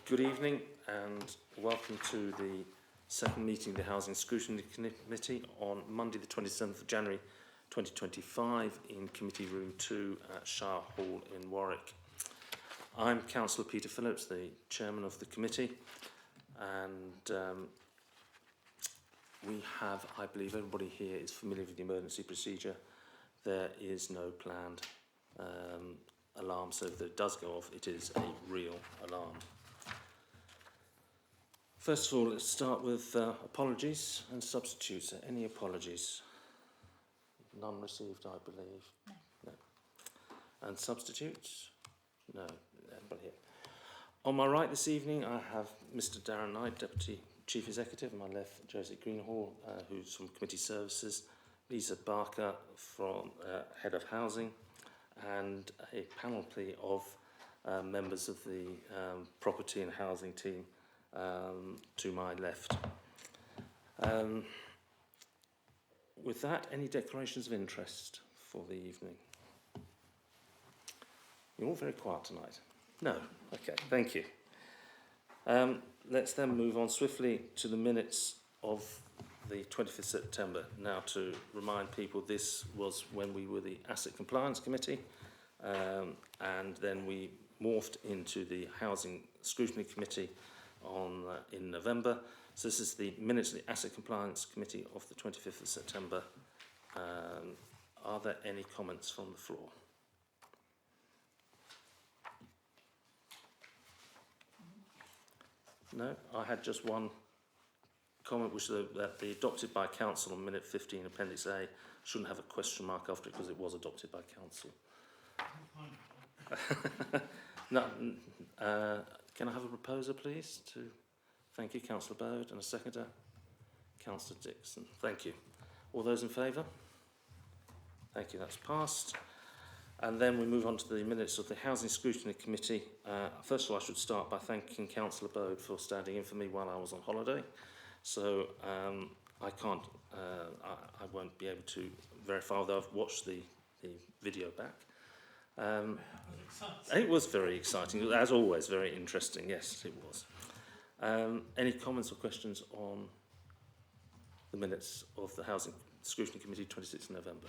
Good evening and welcome to the second meeting of the Housing Scrutiny Committee on Monday the 27th of January 2025 in Committee Room 2 at Shire Hall in Warwick. I'm Councillor Peter Phillips, the Chairman of the committee, and we have, I believe everybody here is familiar with the emergency procedure. There is no planned alarm, so if it does go off, it is a real alarm. First of all, let's start with apologies and substitutes. Any apologies? None received, I believe. No. And substitutes? No. Everybody here. On my right this evening, I have Mr. Darren Knight, Deputy Chief Executive. On my left, Josie Greenhall, who's from Committee Services. Lisa Barker, from Head of Housing. And a panoply of members of the Property and Housing team to my left. With that, any declarations of interest for the evening? You're all very quiet tonight. No? Okay, thank you. Let's then move on swiftly to the minutes of the 25th September. Now, to remind people, this was when we were the Asset Compliance Committee, and then we morphed into the Housing Scrutiny Committee in November. So this is the minutes of the Asset Compliance Committee of the 25th of September. Are there any comments from the floor? No, I had just one comment, which is that the adopted by Council on minute 15, Appendix A, shouldn't have a question mark after it because it was adopted by Council. No, can I have a proposer, please? Thank you, Councillor Bode, and a seconder, Councillor Dixon. Thank you. All those in favour? Thank you, that's passed. And then we move on to the minutes of the Housing Scrutiny Committee. First of all, I should start by thanking Councillor Bode for standing in for me while I was on holiday. So I won't be able to verify, although I've watched the video back. It was very exciting, as always, very interesting. Yes, it was. Any comments or questions on the minutes of the Housing Scrutiny Committee 26th November?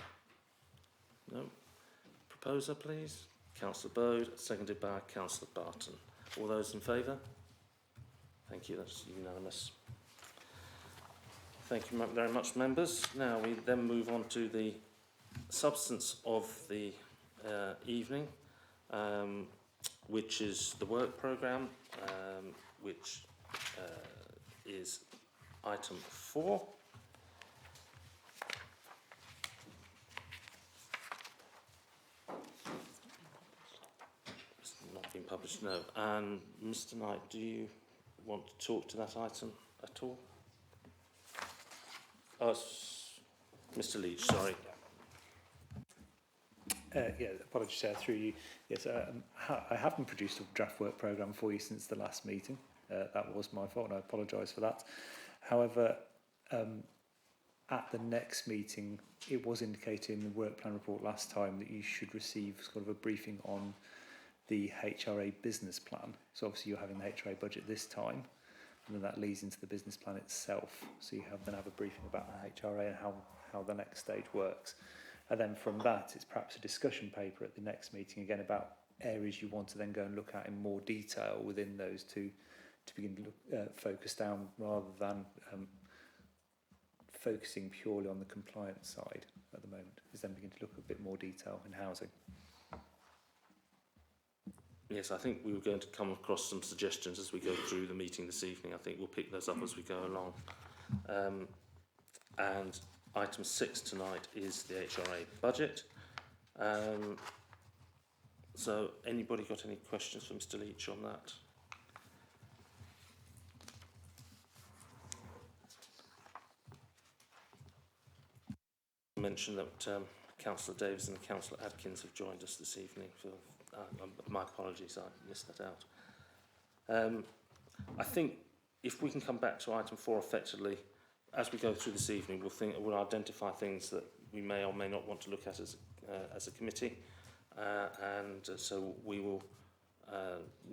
No? Proposer, please. Councillor Bode, seconded by Councillor Barton. All those in favour? Thank you, that's unanimous. Thank you very much, members. Now we then move on to the substance of the evening, which is the work programme, which is item 4. It's not been published, no. And Mr. Knight, do you want to talk to that item at all? Oh, Mr. Leach, sorry. Yeah, apologies through you. Yes, I haven't produced a draft work programme for you since the last meeting. That was my fault, and I apologise for that. However, at the next meeting, it was indicated in the work plan report last time that you should receive sort of a briefing on the HRA business plan. So obviously you're having the HRA budget this time, and then that leads into the business plan itself. So you then have a briefing about the HRA and how the next stage works. And then from that, it's perhaps a discussion paper at the next meeting, again, about areas you want to then go and look at in more detail within those to begin to focus down, rather than focusing purely on the compliance side at the moment, is then begin to look at a bit more detail in housing. Yes, I think we were going to come across some suggestions as we go through the meeting this evening. I think we'll pick those up as we go along. And item 6 tonight is the HRA budget. So anybody got any questions for Mr. Leach on that? I mentioned that Councillor Davis and Councillor Adkins have joined us this evening. For my apologies, I missed that out. I think if we can come back to item 4 effectively, as we go through this evening, we'll identify things that we may or may not want to look at as a committee, and so we will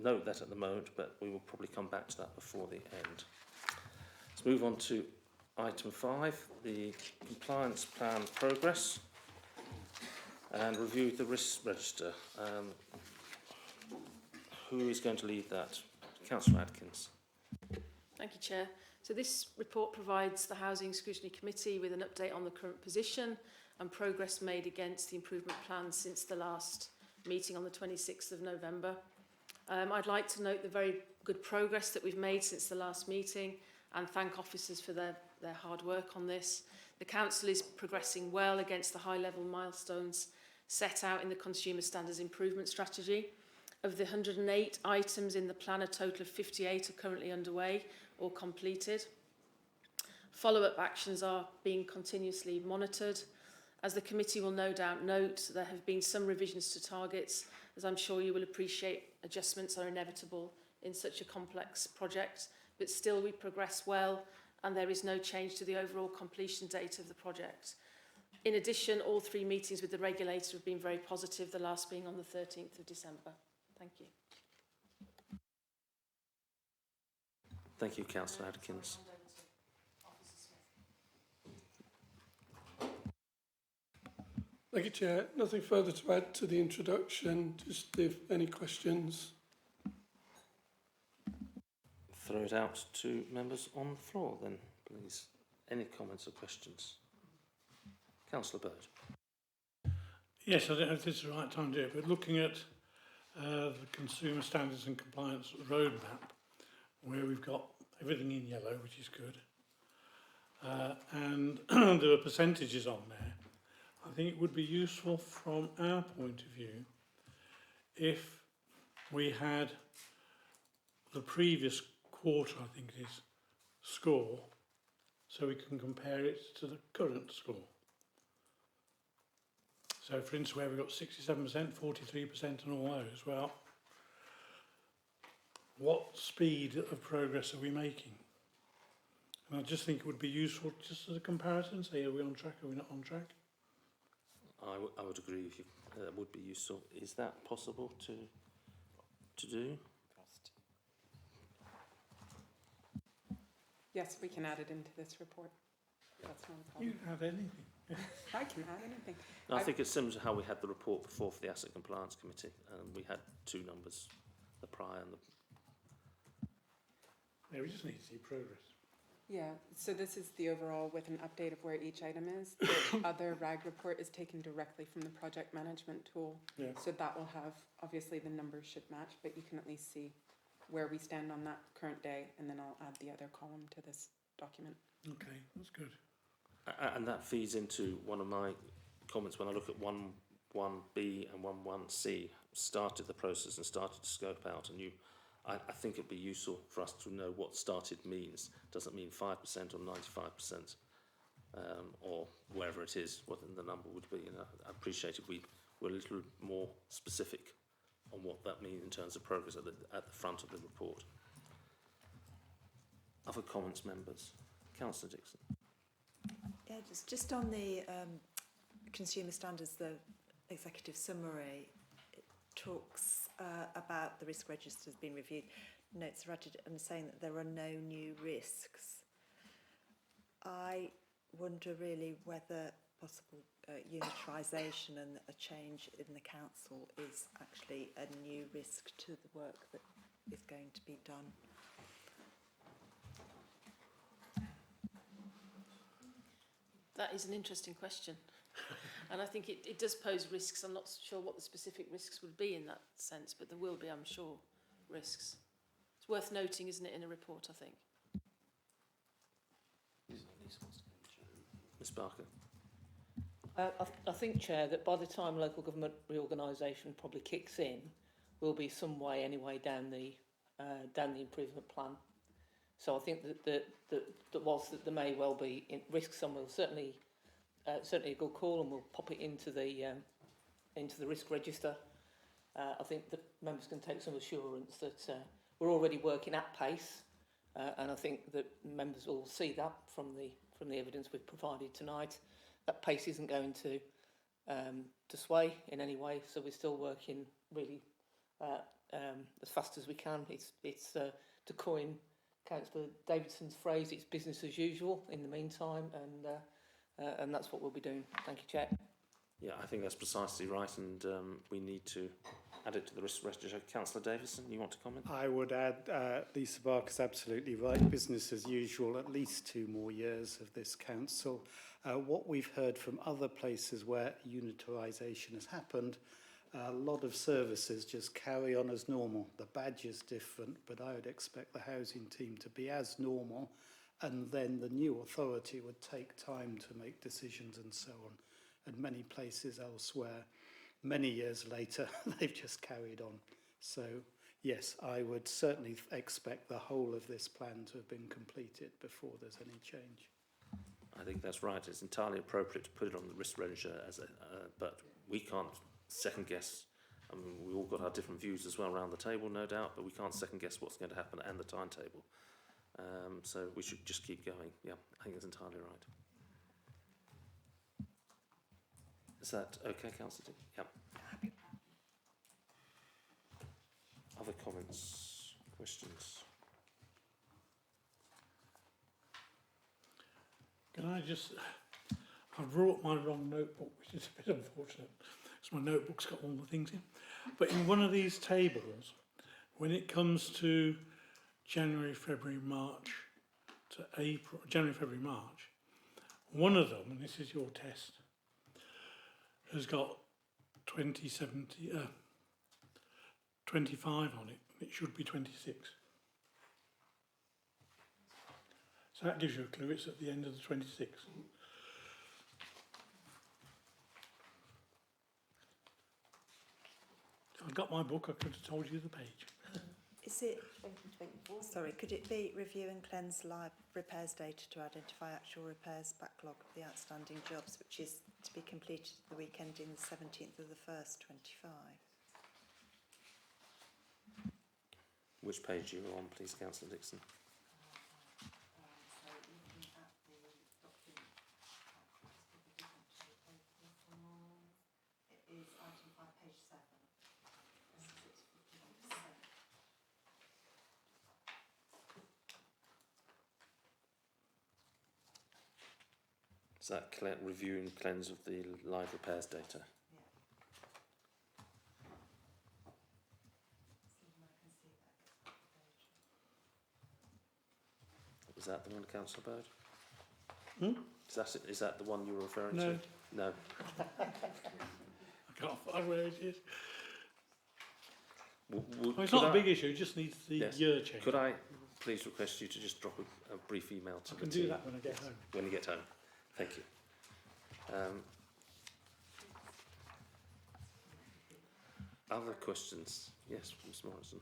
note that at the moment, but we will probably come back to that before the end. Let's move on to item 5, the compliance plan progress and review the risk register. Who is going to lead that? Councillor Adkins. Thank you, Chair. So this report provides the Housing Scrutiny Committee with an update on the current position and progress made against the improvement plan since the last meeting on the 26th of November. I'd like to note the very good progress that we've made since the last meeting and thank officers for their hard work on this. The Council is progressing well against the high-level milestones set out in the Consumer Standards Improvement Strategy. Of the 108 items in the plan, a total of 58 are currently underway or completed. Follow-up actions are being continuously monitored. As the committee will no doubt note, there have been some revisions to targets. As I'm sure you will appreciate, adjustments are inevitable in such a complex project, but still we progress well and there is no change to the overall completion date of the project. In addition, all 3 meetings with the regulator have been very positive, the last being on the 13th of December. Thank you. Thank you, Councillor Adkins. Thank you, Chair. Nothing further to add to the introduction. Just if any questions. Throw it out to members on the floor then, please. Any comments or questions? Councillor Bird. Yes, I don't know if this is the right time to do it, but looking at the Consumer Standards and Compliance Roadmap, where we've got everything in yellow, which is good, and there are percentages on there, I think it would be useful from our point of view if we had the previous quarter, I think it is, score, so we can compare it to the current score. So, for instance, where we've got 67%, 43% and all those, well, what speed of progress are we making? And I just think it would be useful just as a comparison, say, are we on track, are we not on track? I would agree with you. That would be useful. Is that possible to do? Yes, we can add it into this report. That's not a problem. You can add anything. I can add anything. No, I think it's similar to how we had the report before for the Asset Compliance Committee. We had 2 numbers, the prior and the... Yeah, we just need to see progress. Yeah, so this is the overall with an update of where each item is. The other RAG report is taken directly from the project management tool. Yeah. So that will have, obviously the numbers should match, but you can at least see where we stand on that current day, and then I'll add the other column to this document. Okay, that's good. And that feeds into one of my comments when I look at 1.1b and 1.1c, started the process and started to scope out, and I think it'd be useful for us to know what started means. Doesn't mean 5% or 95%, or wherever it is, what the number would be. And I appreciate if we were a little more specific on what that means in terms of progress at the front of the report. Other comments, members? Councillor Dixon. Yeah, just on the consumer standards, the executive summary, it talks about the risk registers being reviewed. Notes are added and saying that there are no new risks. I wonder really whether possible unitarisation and a change in the council is actually a new risk to the work that is going to be done. That is an interesting question. And I think it does pose risks. I'm not sure what the specific risks would be in that sense, but there will be, I'm sure, risks. It's worth noting, isn't it, in a report, I think. Ms Barker. I think, Chair, that by the time local government reorganisation probably kicks in, we'll be some way anyway down the improvement plan. So I think that whilst there may well be risks, and we'll certainly a good call, and we'll pop it into the risk register. I think that members can take some assurance that we're already working at pace, and I think that members will see that from the evidence we've provided tonight. That pace isn't going to sway in any way, so we're still working really as fast as we can. It's to coin Councillor Davidson's phrase, it's business as usual in the meantime, and that's what we'll be doing. Thank you, Chair. Yeah, I think that's precisely right, and we need to add it to the risk register. Councillor Davison, you want to comment? I would add, Lisa Barker's absolutely right, business as usual, at least 2 more years of this council. What we've heard from other places where unitarisation has happened, a lot of services just carry on as normal. The badge is different, but I would expect the housing team to be as normal, and then the new authority would take time to make decisions and so on. And many places elsewhere, many years later, they've just carried on. So, yes, I would certainly expect the whole of this plan to have been completed before there's any change. I think that's right. It's entirely appropriate to put it on the risk register, but we can't second guess. I mean, we've all got our different views as well around the table, no doubt, but we can't second guess what's going to happen and the timetable. So we should just keep going. Yeah, I think that's entirely right. Is that okay, Councillor Dick? Yeah. Other comments, questions? Can I just, I brought my wrong notebook, which is a bit unfortunate, because my notebook's got all the things in. But in one of these tables, when it comes to January, February, March to April, January, February, March, one of them, and this is your test, has got 25 on it. It should be 26. So that gives you a clue. It's at the end of the 26. If I'd got my book, I could have told you the page. Is it, sorry, could it be review and cleanse live repairs data to identify actual repairs backlog of the outstanding jobs, which is to be completed the week ending the 17th of the 1st, 25? Which page are you on, please, Councillor Dixon? So looking at the document, it is item 5, page 7. This is 51%. Is that review and cleanse of the live repairs data? Is that the one, Councillor Bird? Is that the one you were referring to? No. I can't find where it is. Well, it's not a big issue, it just needs the year change. Could I please request you to just drop a brief email to the team? I can do that when I get home. When you get home. Thank you. Other questions? Yes, Ms Morrison.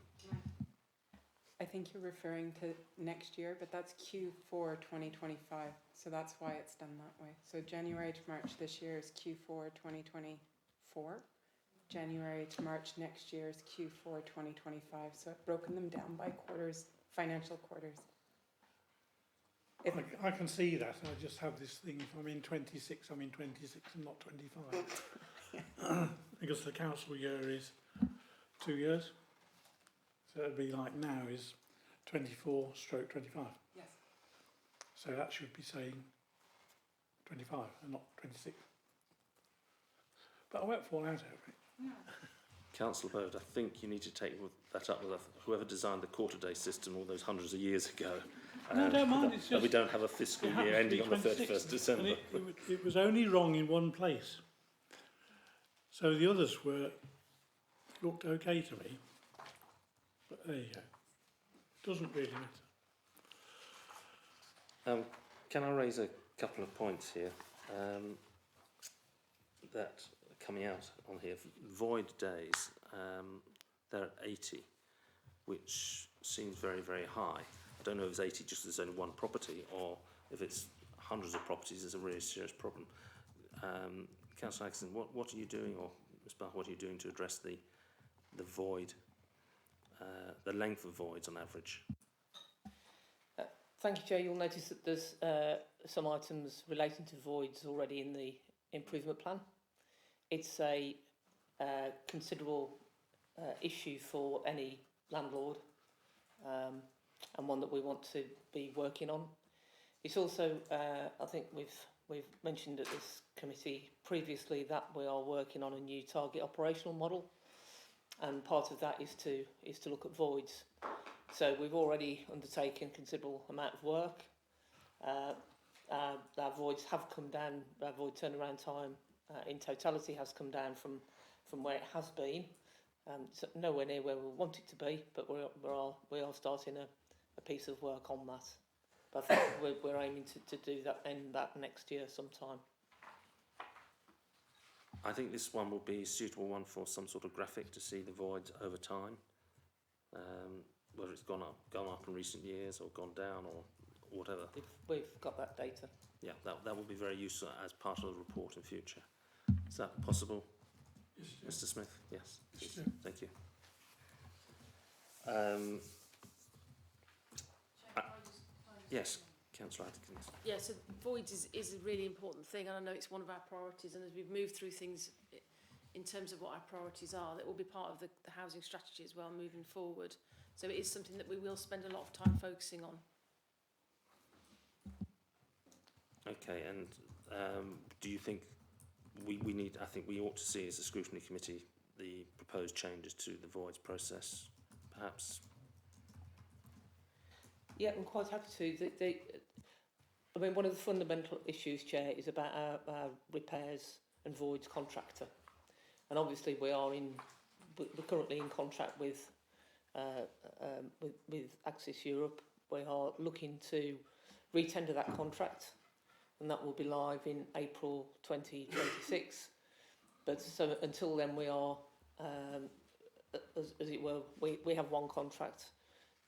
I think you're referring to next year, but that's Q4 2025, so that's why it's done that way. So January to March this year is Q4 2024. January to March next year is Q4 2025. So I've broken them down by quarters, financial quarters. I can see that. I just have this thing, if I'm in 26, I'm in 26 and not 25. Because the council year is 2 years. So it'd be like now is 24/25. Yes. So that should be saying 25 and not 26. But I won't fall out over it. No. Councillor Bird, I think you need to take that up with whoever designed the quarter-day system all those hundreds of years ago. No, I don't mind. It's just we don't have a fiscal year ending on the 31st December. It was only wrong in one place. So the others looked okay to me. But there you go. Doesn't really matter. Can I raise a couple of points here that are coming out on here? Void days, they're at 80, which seems very, very high. I don't know if it's 80 just because there's only one property, or if it's hundreds of properties, it's a really serious problem. Councillor Atkinson, what are you doing, or Ms Barr, what are you doing to address the void, the length of voids on average? Thank you, Chair. You'll notice that there's some items relating to voids already in the improvement plan. It's a considerable issue for any landlord, and one that we want to be working on. It's also, I think we've mentioned at this committee previously that we are working on a new target operational model, and part of that is to look at voids. So we've already undertaken considerable amount of work. Our voids have come down. Our void turnaround time in totality has come down from where it has been. So nowhere near where we want it to be, but we are starting a piece of work on that. But I think we're aiming to do that, end that next year sometime. I think this one will be a suitable one for some sort of graphic to see the voids over time, whether it's gone up in recent years or gone down or whatever. If we've got that data. Yeah, that will be very useful as part of the report in future. Is that possible, Yes, Mr. Smith? Yes. Yes, Chair. Thank you. Yes, Councillor Atkins. Yeah, so voids is a really important thing, and I know it's one of our priorities, and as we've moved through things in terms of what our priorities are, that will be part of the housing strategy as well moving forward. So it is something that we will spend a lot of time focusing on. Okay, and do you think we need, I think we ought to see as a scrutiny committee the proposed changes to the voids process, perhaps? Yeah, I'm quite happy to. I mean, one of the fundamental issues, Chair, is about our repairs and voids contractor. And obviously we're currently in contract with Access Europe. We are looking to re-tender that contract, and that will be live in April 2026. But so until then, we are, as it were, we have one contract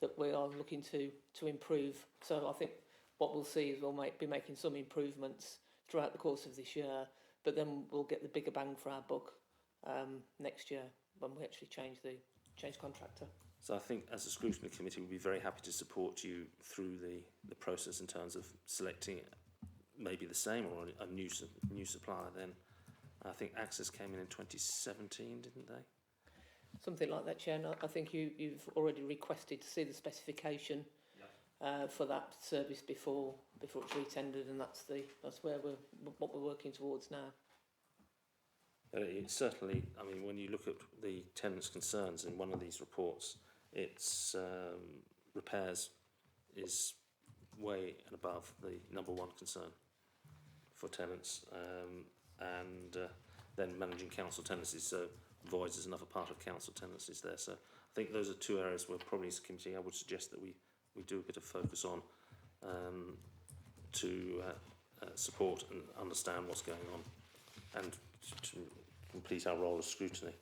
that we are looking to improve. So I think what we'll see is we'll be making some improvements throughout the course of this year, but then we'll get the bigger bang for our buck next year when we actually change contractor. So I think as a scrutiny committee we'd be very happy to support you through the process in terms of selecting maybe the same or a new supplier then. I think Access came in 2017, didn't they? Something like that, Chair. And I think you've already requested to see the specification for that service before it's re-tendered, and that's where what we're working towards now. It certainly, I mean, when you look at the tenants' concerns in one of these reports, it's repairs is way and above the number one concern for tenants, and then managing council tenancies. So voids is another part of council tenancies there. So I think those are two areas where probably as a committee I would suggest that we do a bit of focus on to support and understand what's going on and to complete our role as scrutiny.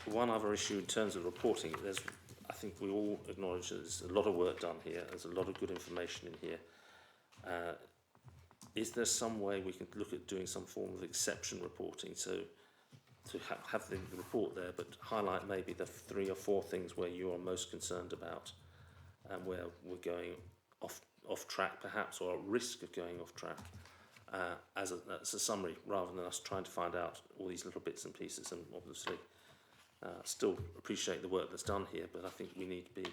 One other issue in terms of reporting, I think we all acknowledge that there's a lot of work done here, there's a lot of good information in here. Is there some way we can look at doing some form of exception reporting, so to have the report there, but highlight maybe the 3 or 4 things where you are most concerned about and where we're going off track perhaps, or at risk of going off track, as a summary, rather than us trying to find out all these little bits and pieces. And obviously still appreciate the work that's done here, but I think we need to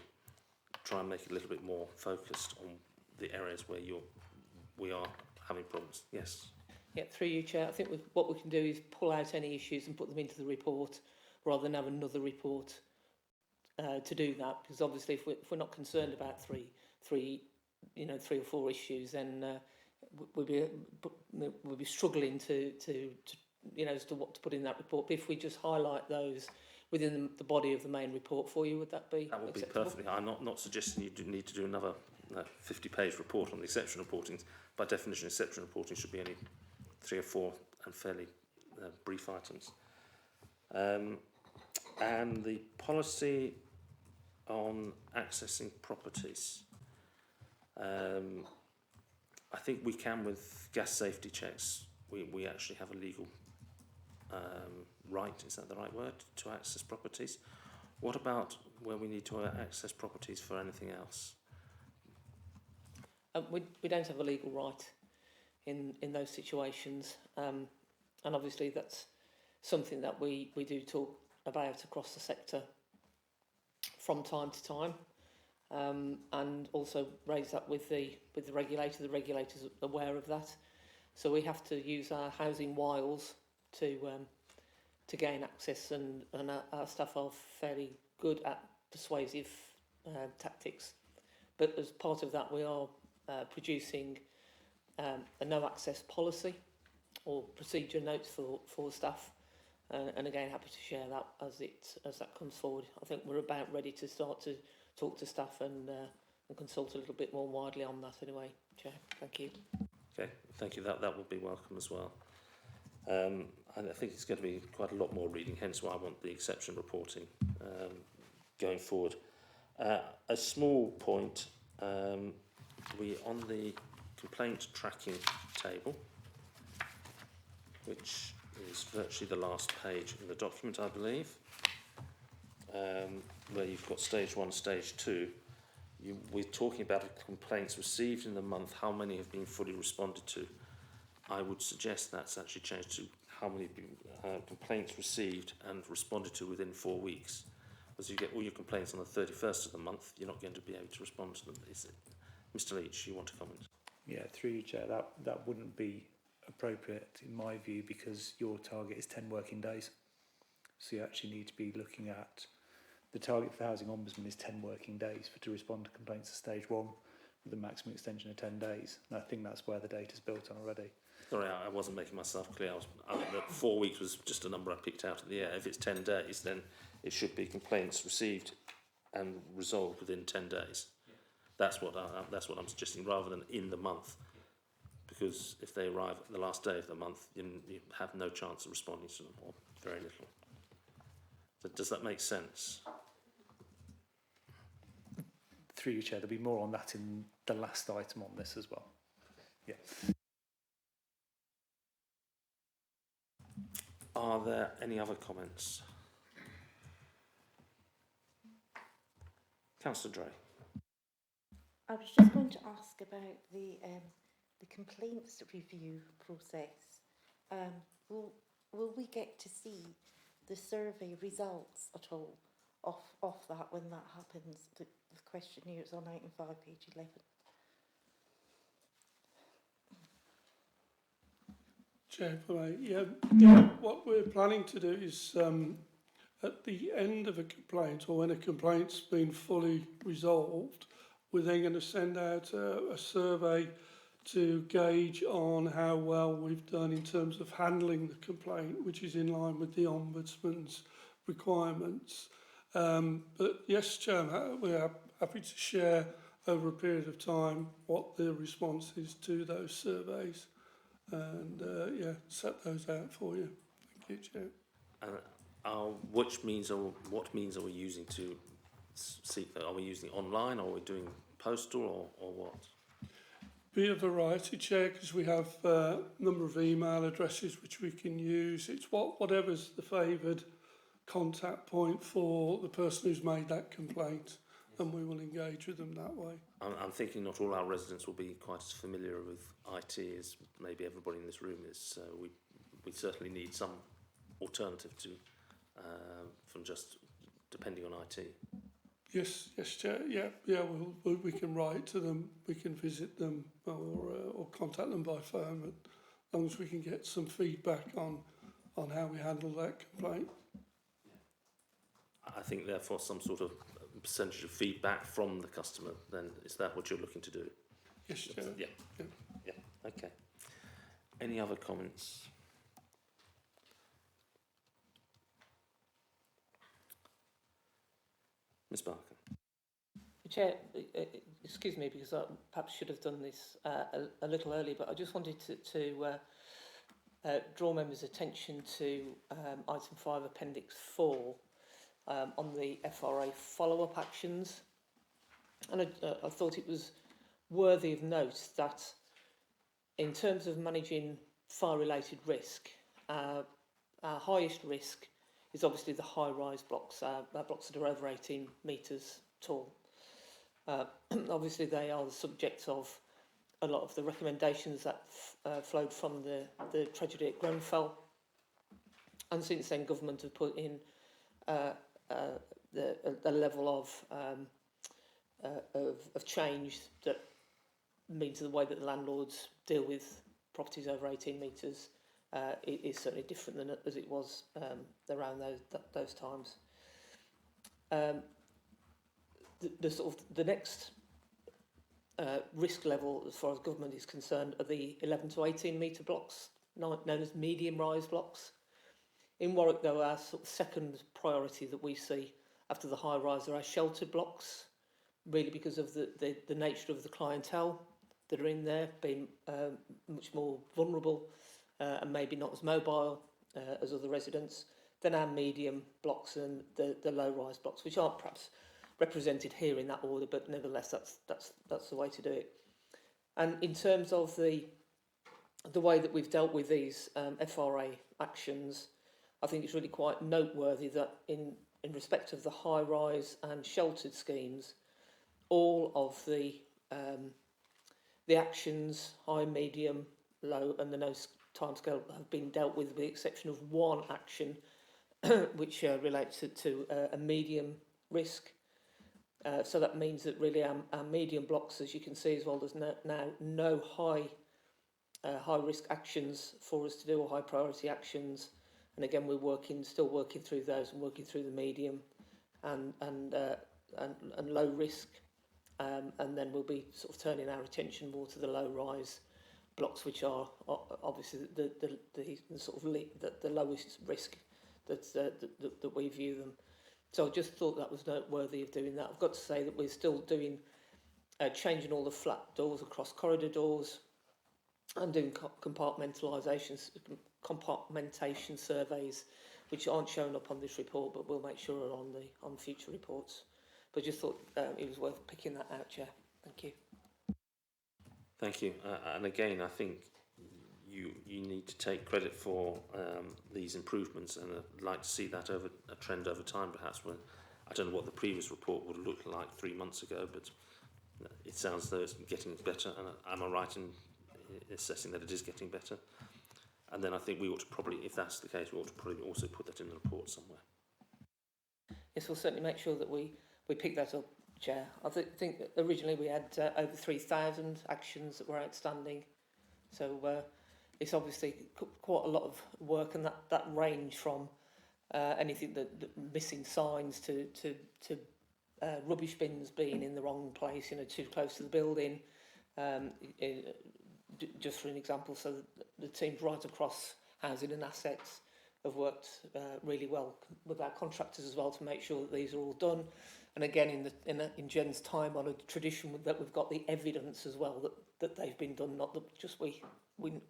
try and make it a little bit more focused on the areas where we are having problems. Yes. Yeah, through you, Chair. I think what we can do is pull out any issues and put them into the report, rather than have another report to do that. Because obviously, if we're not concerned about three or 4 issues, then we'll be struggling to as to what to put in that report. But if we just highlight those within the body of the main report for you, would that be? That would acceptable? be perfectly. I'm not suggesting you need to do another 50-page report on the exception reporting. By definition, exception reporting should be only 3 or 4 and fairly brief items. And the policy on accessing properties. I think we can, with gas safety checks, we actually have a legal right, is that the right word, to access properties? What about where we need to access properties for anything else? We don't have a legal right in those situations, and obviously that's something that we do talk about across the sector from time to time, and also raise that with the regulator. The regulator's aware of that, so we have to use our housing wiles to gain access, and our staff are fairly good at persuasive tactics. But as part of that, we are producing a no access policy or procedure notes for staff, and again happy to share that as that comes forward. I think we're about ready to start to talk to staff and consult a little bit more widely on that anyway, Chair. Thank you. Okay, thank you. That will be welcome as well. And I think it's going to be quite a lot more reading, hence why I want the exception reporting going forward. A small point, we on the complaint tracking table, which is virtually the last page in the document, I believe, where you've got stage 1, stage 2. We're talking about complaints received in the month, how many have been fully responded to. I would suggest that's actually changed to how many complaints received and responded to within 4 weeks. As you get all your complaints on the 31st of the month, you're not going to be able to respond to them, is it? Mr. Leach, you want to comment? Yeah, through you, Chair, that wouldn't be appropriate in my view, because your target is 10 working days. So you actually need to be looking at the target for the Housing Ombudsman is 10 working days to respond to complaints at stage 1 with a maximum extension of 10 days. And I think that's where the data's built on already. Sorry, I wasn't making myself clear. The 4 weeks was just a number I picked out of the air. If it's 10 days, then it should be complaints received and resolved within 10 days. Yeah. That's what I'm suggesting, rather than in the month. Because if they arrive at the last day of the month, you have no chance of responding to them, or very little. So does that make sense? Through you, Chair, there'll be more on that in the last item on this as well. Yeah. Are there any other comments? Councillor Dray. I was just going to ask about the complaints review process. Will we get to see the survey results at all of that when that happens? The questionnaire is on item 5, page 11. Chair, if I may, yeah, what we're planning to do is at the end of a complaint, or when a complaint's been fully resolved, we're then going to send out a survey to gauge on how well we've done in terms of handling the complaint, which is in line with the Ombudsman's requirements. But yes, Chair, we're happy to share over a period of time what the response is to those surveys, and yeah, set those out for you. Thank you, Chair. What means are we using to seek that? Are we using online, or are we doing postal, or what? Be a variety, Chair, because we have a number of email addresses which we can use. It's whatever's the favoured contact point for the person who's made that complaint, and we will engage with them that way. I'm thinking not all our residents will be quite as familiar with IT as maybe everybody in this room is, so we certainly need some alternative to from just depending on IT. Yes, Chair. Yeah. We can write to them, we can visit them, or contact them by phone, as long as we can get some feedback on how we handle that complaint. I think therefore some sort of percentage of feedback from the customer. Then is that what you're looking to do? Yes, Chair. Yeah. Okay. Any other comments? Ms. Barker. Chair, excuse me, because I perhaps should have done this a little earlier, but I just wanted to draw members' attention to item 5, appendix 4, on the FRA follow-up actions. And I thought it was worthy of note that in terms of managing fire-related risk, our highest risk is obviously the high-rise blocks, blocks that are over 18 metres tall. Obviously, they are the subject of a lot of the recommendations that flowed from the tragedy at Grenfell. And since then, government have put in the level of change that means the way that the landlords deal with properties over 18 metres is certainly different than as it was around those times. The next risk level, as far as government is concerned, are the 11 to 18 metre blocks, known as medium rise blocks. In Warwick, though, our sort of second priority that we see after the high rise are our sheltered blocks, really because of the nature of the clientele that are in there, being much more vulnerable and maybe not as mobile as other residents, than our medium blocks and the low rise blocks, which aren't perhaps represented here in that order, but nevertheless that's the way to do it. And in terms of the way that we've dealt with these FRA actions, I think it's really quite noteworthy that in respect of the high rise and sheltered schemes, all of the actions, high, medium, low and the no timescale have been dealt with the exception of one action which relates to a medium risk. So that means that really our medium blocks, as you can see as well, there's now no high risk actions for us to do, or high priority actions. And again, we're still working through those and working through the medium and low risk. And then we'll be sort of turning our attention more to the low rise blocks, which are obviously the sort of the lowest risk that we view them. So I just thought that was noteworthy of doing that. I've got to say that we're still doing changing all the flat doors across corridor doors and doing compartmentation surveys, which aren't shown up on this report, but we'll make sure are on future reports. But just thought it was worth picking that out, Chair. Thank you. Thank you. And again, I think you need to take credit for these improvements, and I'd like to see that over a trend over time. Perhaps when I don't know what the previous report would have looked like 3 months ago, but it sounds as though it's getting better. And am I right in assessing that it is getting better? And then I think we ought to probably, if that's the case, we ought to probably also put that in the report somewhere. Yes, we'll certainly make sure that we pick that up, Chair. I think that originally we had over 3,000 actions that were outstanding. So it's obviously quite a lot of work, and that range from anything that missing signs to rubbish bins being in the wrong place, too close to the building. Just for an example, so the teams right across housing and assets have worked really well with our contractors as well to make sure that these are all done. And again, in Jen's time-honoured tradition, that we've got the evidence as well that they've been done, not that just we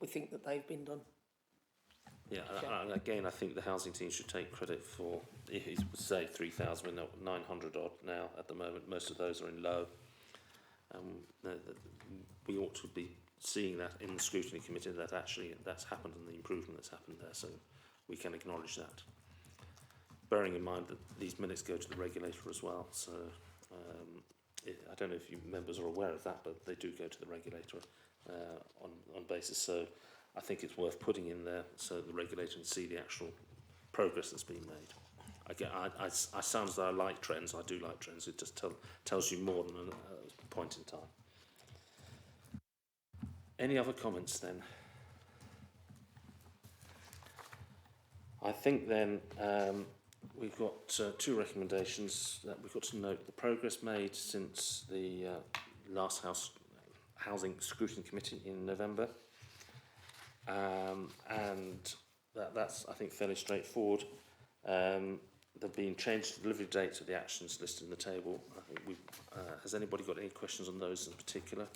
think that they've been done. Yeah, and again, I think the housing team should take credit for, say, 3,000, we're not 900 odd now at the moment. Most of those are in low. We ought to be seeing that in the scrutiny committee, that actually that's happened and the improvement that's happened there, so we can acknowledge that. Bearing in mind that these minutes go to the regulator as well, so I don't know if you members are aware of that, but they do go to the regulator on basis. So I think it's worth putting in there so the regulator can see the actual progress that's been made. Again, I sound as though I like trends. I do like trends. It just tells you more than a point in time. Any other comments then? I think then we've got two recommendations that we've got to note: the progress made since the last Housing Scrutiny Committee in November, and that's, I think, fairly straightforward. There've been changed to delivery dates of the actions listed in the table. I think has anybody got any questions on those in particular?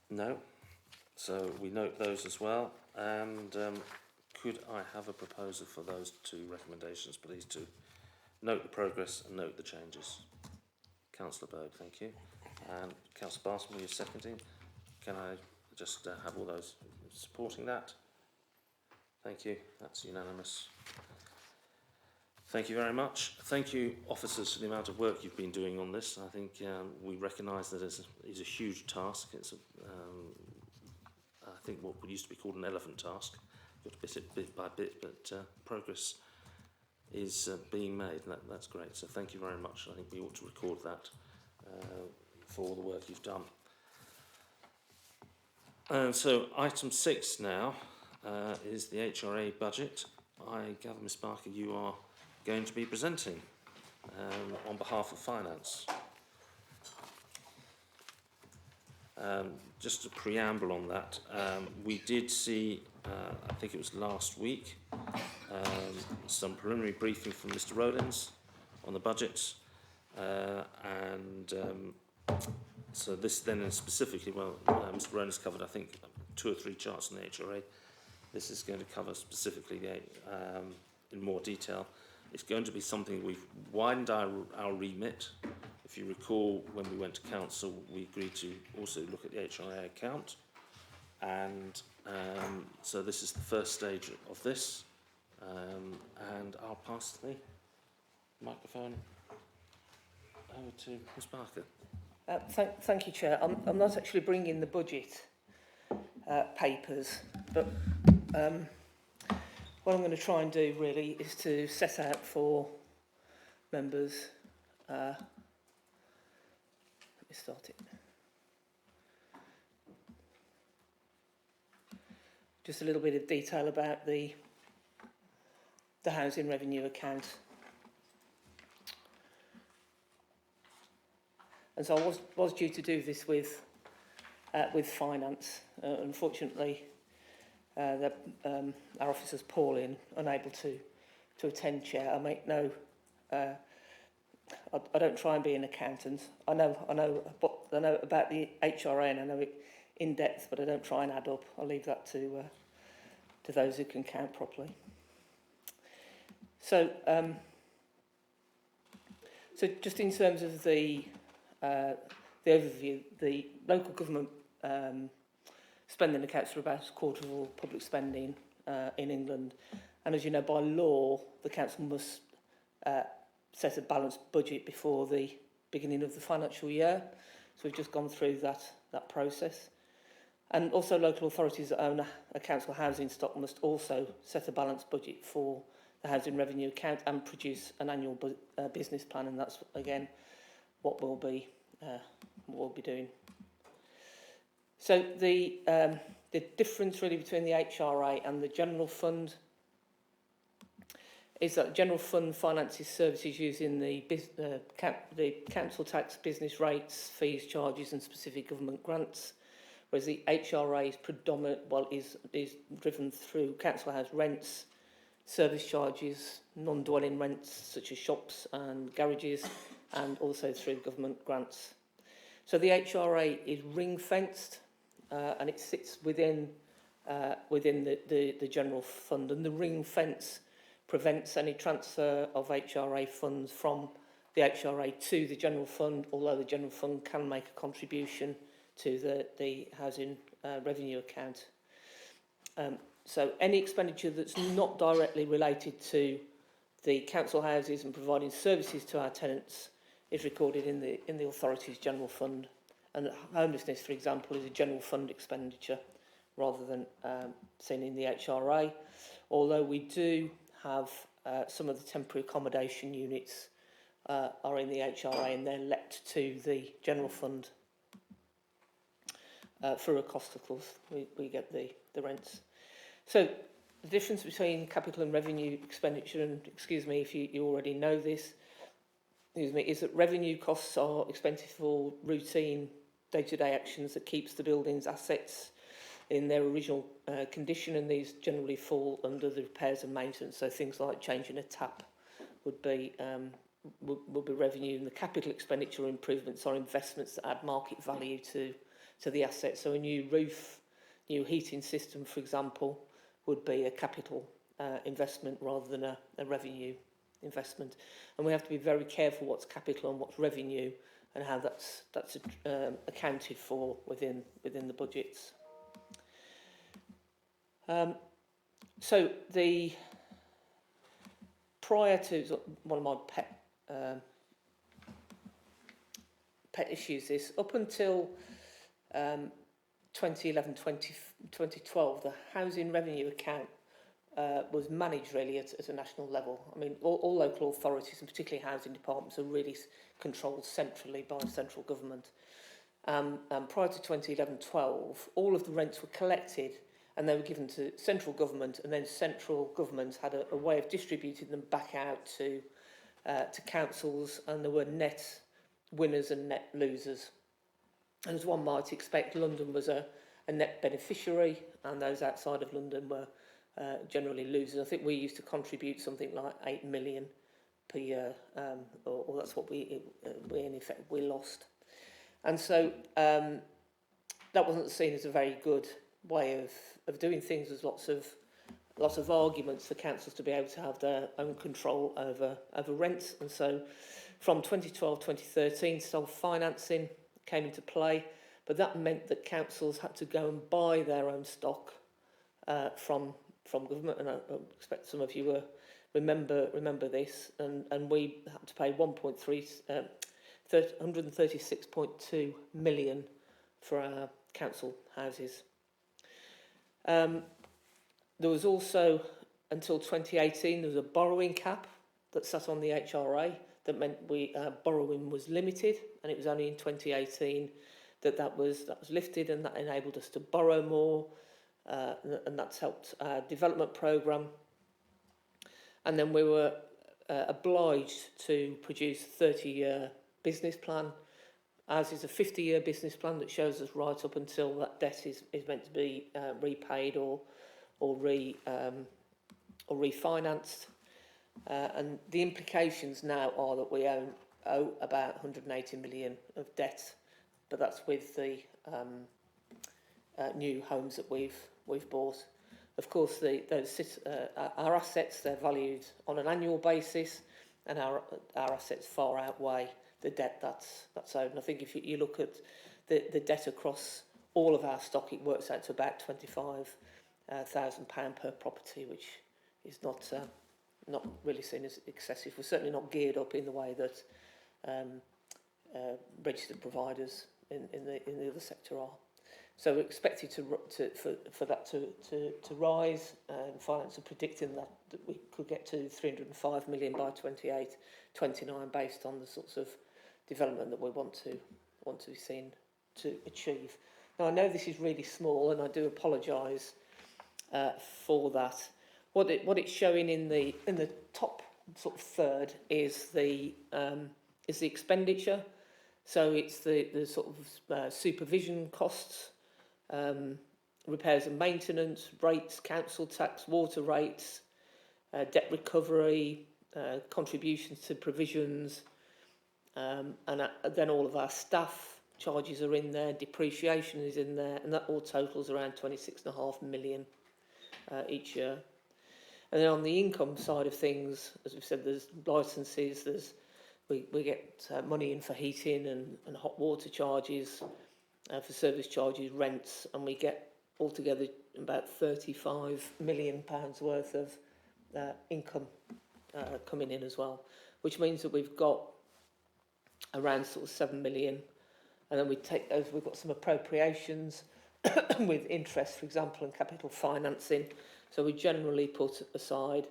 No, so we note those as well. And could I have a proposal for those two recommendations, please, to note the progress and note the changes? Councillor Berg, thank you. And Councillor Barton, you're seconding. Can I just have all those supporting that? Thank you, that's unanimous. Thank you very much. Thank you, officers, for the amount of work you've been doing on this. I think we recognise that it's a huge task. It's, I think, what used to be called an elephant task. Got to bit by bit, but progress is being made. That's great. So thank you very much. I think we ought to record that for all the work you've done. So item 6 now is the HRA budget. I gather, Ms Barker, you are going to be presenting on behalf of Finance. Just a preamble on that, we did see, I think it was last week, some preliminary briefing from Mr Rowlands on the budget, and so this then is specifically, well, Mr Rowlands covered, I think, 2 or 3 charts on the HRA. This is going to cover specifically in more detail. It's going to be something we've widened our remit. If you recall, when we went to council, we agreed to also look at the HRA account, and so this is the first stage of this, and I'll pass the microphone over to Ms Barker. Thank you, Chair. I'm not actually bringing the budget papers, but what I'm going to try and do really is to set out for members. Let me start it. Just a little bit of detail about the housing revenue account. And so I was due to do this with Finance. Unfortunately, our officer's poorly, unable to attend, Chair. I make no. I don't try and be an accountant. I know about the HRA and I know it in depth, but I don't try and add up. I'll leave that to those who can count properly. So, so just in terms of the overview, the local government spending accounts for about a quarter of all public spending in England, and as you know, by law, the council must set a balanced budget before the beginning of the financial year. So we've just gone through that process. And also local authorities that own a council housing stock must also set a balanced budget for the housing revenue account and produce an annual business plan, and that's again what we'll be doing. So the difference really between the HRA and the general fund is that the general fund finances services using the council tax, business rates, fees, charges and specific government grants, whereas the HRA is is driven through council house rents, service charges, non-dwelling rents such as shops and garages, and also through government grants. So the HRA is ring-fenced and it sits within the general fund, and the ring fence prevents any transfer of HRA funds from the HRA to the general fund, although the general fund can make a contribution to the housing revenue account. So any expenditure that's not directly related to the council houses and providing services to our tenants is recorded in the authority's general fund. And homelessness, for example, is a general fund expenditure rather than seen in the HRA, although we do have some of the temporary accommodation units are in the HRA and they're let to the general fund for a cost, of course. We get the rents. So the difference between capital and revenue expenditure, and excuse me if you already know this, is that revenue costs are expensive for routine day-to-day actions that keeps the building's assets in their original condition, and these generally fall under the repairs and maintenance. So things like changing a tap would be revenue, and the capital expenditure improvements are investments that add market value to the asset. So a new roof, new heating system, for example, would be a capital investment rather than a revenue investment. And we have to be very careful what's capital and what's revenue, and how that's accounted for within the budgets. So the prior to one of my pet issues is up until 2011, 2012, the housing revenue account was managed really at a national level. I mean, all local authorities and particularly housing departments are really controlled centrally by central government. And prior to 2011-12, all of the rents were collected and they were given to central government, and then central government had a way of distributing them back out to councils, and there were net winners and net losers. And as one might expect, London was a net beneficiary, and those outside of London were generally losers. I think we used to contribute something like 8 million per year, or that's what we in effect we lost. And so that wasn't seen as a very good way of doing things. There's lots of arguments for councils to be able to have their own control over rents. And so from 2012-2013, self-financing came into play, but that meant that councils had to go and buy their own stock from government, and I expect some of you remember this, and we had to pay 136.2 million for our council houses. There was also, until 2018, there was a borrowing cap that sat on the HRA that meant borrowing was limited, and it was only in 2018 that was lifted, and that enabled us to borrow more, and that's helped our development programme. And then we were obliged to produce a 30-year business plan. Ours is a 50-year business plan that shows us right up until that debt is meant to be repaid or refinanced. And the implications now are that we owe about 180 million of debt, but that's with the new homes that we've bought. Of course, our assets, they're valued on an annual basis, and our assets far outweigh the debt that's owed. And I think if you look at the debt across all of our stock, it works out to about £25,000 per property, which is not really seen as excessive. We're certainly not geared up in the way that registered providers in the other sector are. So we're expected for that to rise, and finance are predicting that we could get to 305 million by 28-29 based on the sorts of development that we want to be seen to achieve. Now I know this is really small, and I do apologise for that. What it's showing in the top sort of third is the expenditure. So it's the sort of supervision costs, repairs and maintenance, rates, council tax, water rates, debt recovery, contributions to provisions, and then all of our staff charges are in there, depreciation is in there, and that all totals around 26.5 million each year. And then on the income side of things, as we've said, there's licences, we get money in for heating and hot water charges, for service charges, rents, and we get altogether about £35 million worth of income coming in as well, which means that we've got around sort of 7 million, and then we take those, we've got some appropriations with interest, for example, and capital financing. So we generally put aside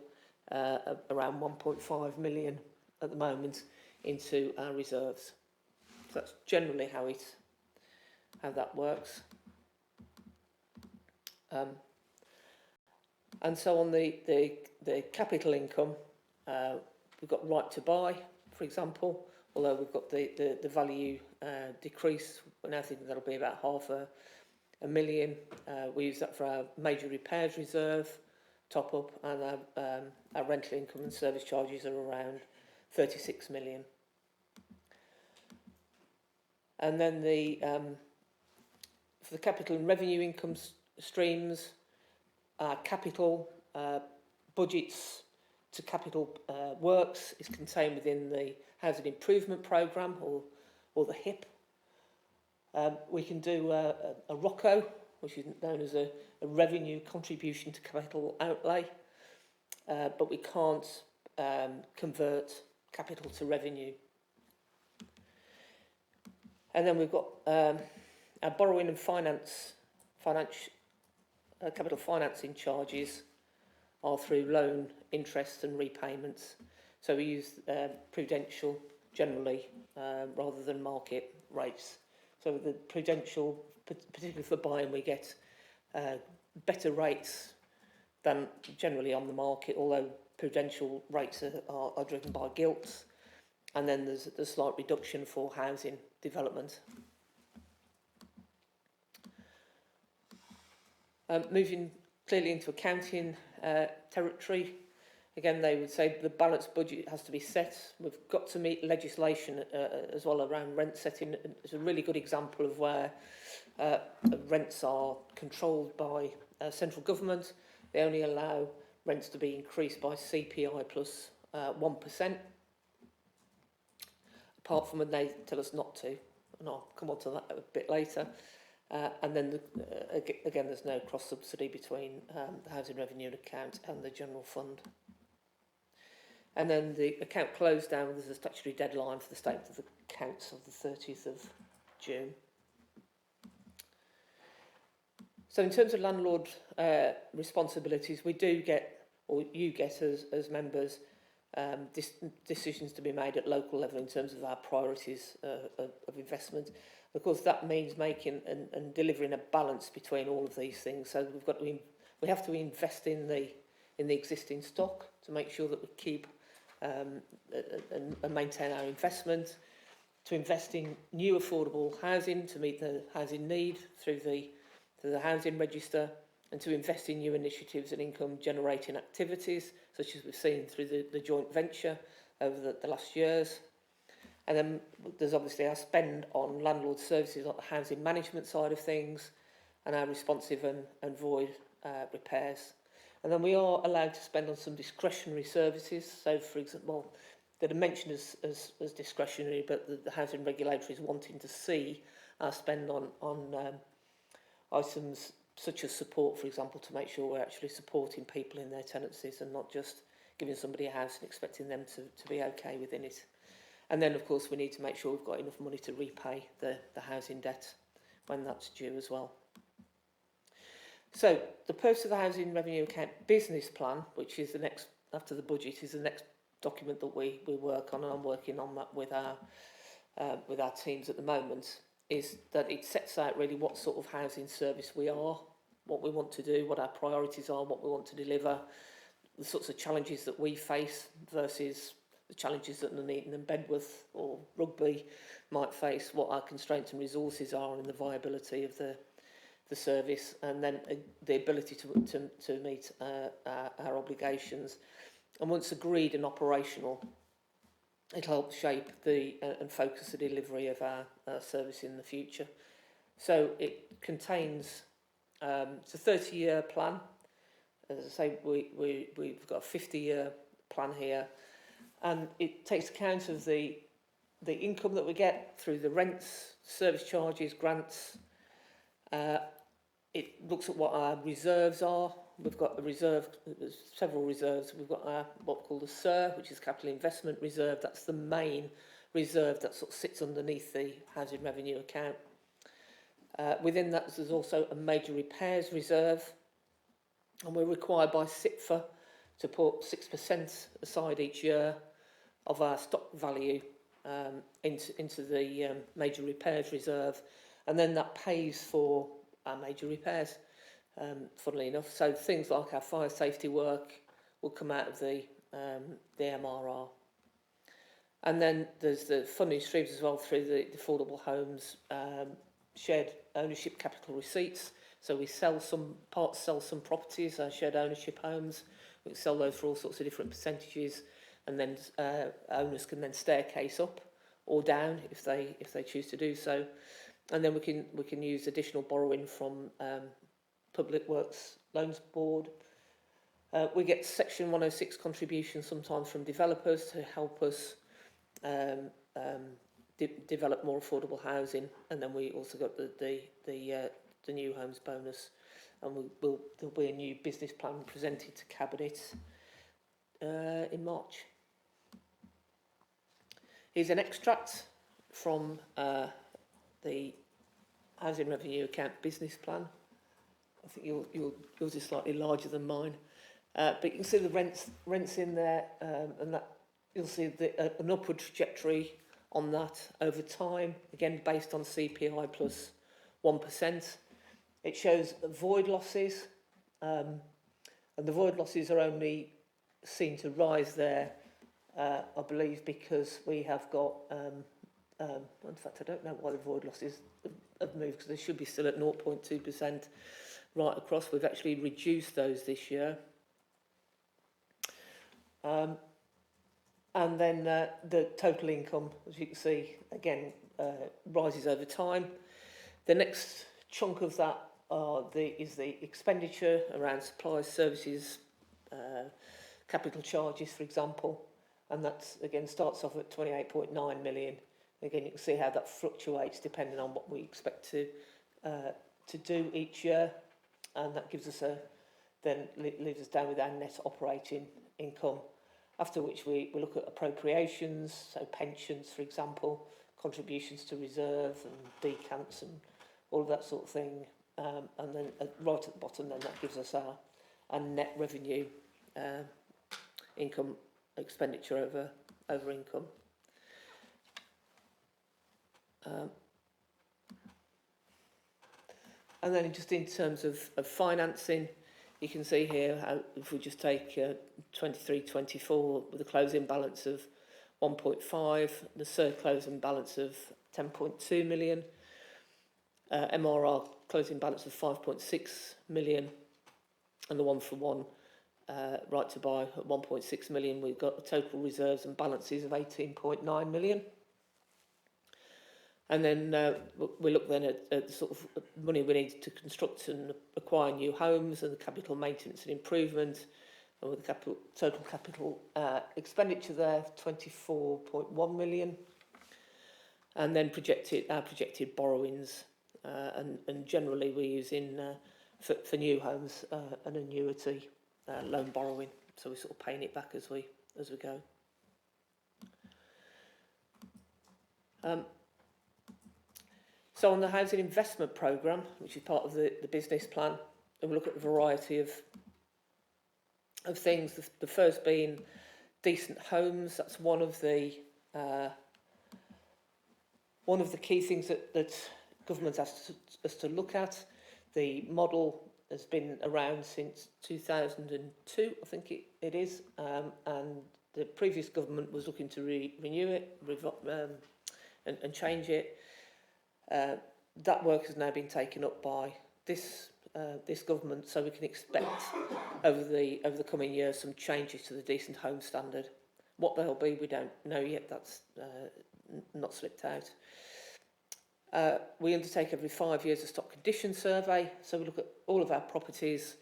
around 1.5 million at the moment into our reserves. So that's generally how that works. And so on the capital income, we've got right to buy, for example, although we've got the value decrease. We now think that'll be about £500,000. We use that for our major repairs reserve top up, and our rental income and service charges are around 36 million. And then for the capital and revenue income streams, our capital budgets to capital works is contained within the Housing Improvement Programme, or the HIP. We can do a ROCO, which is known as a revenue contribution to capital outlay, but we can't convert capital to revenue. And then we've got our borrowing and capital financing charges are through loan, interest and repayments. So we use prudential generally rather than market rates. So the prudential, particularly for buying, we get better rates than generally on the market, although prudential rates are driven by gilts. And then there's a slight reduction for housing development. Moving clearly into accounting territory, again they would say the balanced budget has to be set. We've got to meet legislation as well around rent setting. It's a really good example of where rents are controlled by central government. They only allow rents to be increased by CPI plus 1%, apart from when they tell us not to, and I'll come on to that a bit later. And then, again, there's no cross-subsidy between the housing revenue account and the general fund. And then the account closed down, there's a statutory deadline for the statement of accounts of the 30th of June. So in terms of landlord responsibilities, we do get, or you get as members, decisions to be made at local level in terms of our priorities of investment. Of course, that means making and delivering a balance between all of these things. So we have to invest in the existing stock to make sure that we keep and maintain our investment, to invest in new affordable housing to meet the housing need through the housing register, and to invest in new initiatives and income generating activities, such as we've seen through the joint venture over the last years. And then there's obviously our spend on landlord services, like the housing management side of things, and our responsive and void repairs. And then we are allowed to spend on some discretionary services. So, for example, that are mentioned as discretionary, but the housing regulator is wanting to see our spend on items such as support, for example, to make sure we're actually supporting people in their tenancies and not just giving somebody a house and expecting them to be okay within it. And then, of course, we need to make sure we've got enough money to repay the housing debt when that's due as well. So the purpose of the Housing Revenue Account Business Plan, which is the next, after the budget, is the next document that we work on, and I'm working on that with our teams at the moment, is that it sets out really what sort of housing service we are, what we want to do, what our priorities are, what we want to deliver, the sorts of challenges that we face versus the challenges that Nuneaton and Bedworth or Rugby might face, what our constraints and resources are, and the viability of the service, and then the ability to meet our obligations. And once agreed and operational, it'll help shape and focus the delivery of our service in the future. So it contains, it's a 30-year plan. As I say, we've got a 50-year plan here, and it takes account of the income that we get through the rents, service charges, grants. It looks at what our reserves are. We've got a reserve, there's several reserves. We've got our, what we call the SIR, which is Capital Investment Reserve. That's the main reserve that sort of sits underneath the Housing Revenue Account. Within that, there's also a Major Repairs Reserve, and we're required by SIPFA to put 6% aside each year of our stock value into the Major Repairs Reserve, and then that pays for our major repairs, funnily enough. So things like our fire safety work will come out of the MRR. And then there's the funding streams as well through the affordable homes, shared ownership capital receipts. So we sell some properties, our shared ownership homes. We can sell those for all sorts of different percentages, and then owners can then staircase up or down if they choose to do so. And then we can use additional borrowing from Public Works Loans Board. We get Section 106 contributions sometimes from developers to help us develop more affordable housing, and then we also got the new homes bonus, and there'll be a new business plan presented to Cabinet in March. Here's an extract from the Housing Revenue Account Business Plan. I think yours is slightly larger than mine, but you can see the rents in there, and that you'll see an upward trajectory on that over time, again based on CPI plus 1%. It shows void losses, and the void losses are only seen to rise there, I believe, because we have got, in fact I don't know why the void losses have moved, because they should be still at 0.2% right across. We've actually reduced those this year. And then the total income, as you can see, again, rises over time. The next chunk of that is the expenditure around supplies, services, capital charges, for example. And that, again, starts off at 28.9 million. Again, you can see how that fluctuates depending on what we expect to do each year. And that gives us then leaves us down with our net operating income. After which we look at appropriations, so pensions, for example, contributions to reserve and decants and all of that sort of thing. And then right at the bottom, then that gives us our net revenue, income, expenditure over income. And then just in terms of financing, you can see here how if we just take 23-24 with a closing balance of 1.5, the third closing balance of 10.2 million, MRR closing balance of 5.6 million, and the one-for-one right to buy at 1.6 million. We've got the total reserves and balances of 18.9 million. And then we look then at the sort of money we need to construct and acquire new homes and the capital maintenance and improvement, and with the total capital expenditure there, 24.1 million. And then our projected borrowings, and generally we're using for new homes an annuity loan borrowing, so we're sort of paying it back as we go. So on the housing investment programme, which is part of the business plan, we look at a variety of things. The first being decent homes. That's one of the key things that government has us to look at. The model has been around since 2002, I think it is, and the previous government was looking to renew it and change it. That work has now been taken up by this government, so we can expect over the coming years some changes to the decent home standard. What they'll be, we don't know yet. That's not slipped out. We undertake every 5 years a stock condition survey, so we look at all of our properties,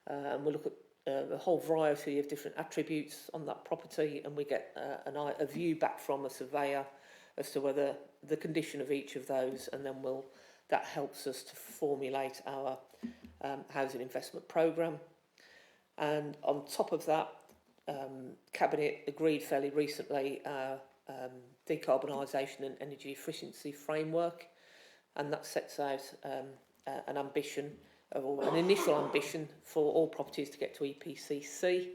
and we look at a whole variety of different attributes on that property, and we get a view back from a surveyor as to whether the condition of each of those, and then that helps us to formulate our housing investment programme. And on top of that, Cabinet agreed fairly recently our decarbonisation and energy efficiency framework, and that sets out an ambition, or an initial ambition, for all properties to get to EPC-C,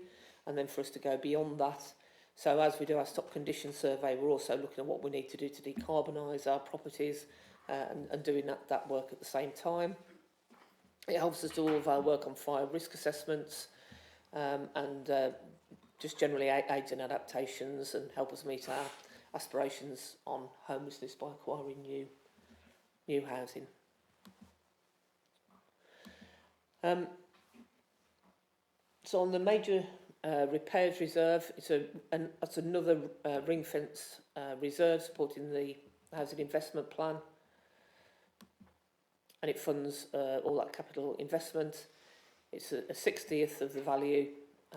and then for us to go beyond that. So as we do our stock condition survey, we're also looking at what we need to do to decarbonise our properties, and doing that work at the same time. It helps us do all of our work on fire risk assessments, and just generally aids in adaptations and help us meet our aspirations on homelessness by acquiring new housing. So on the major repairs reserve, that's another ring fence reserve supporting the housing investment plan, and it funds all that capital investment. It's a 60th of the value.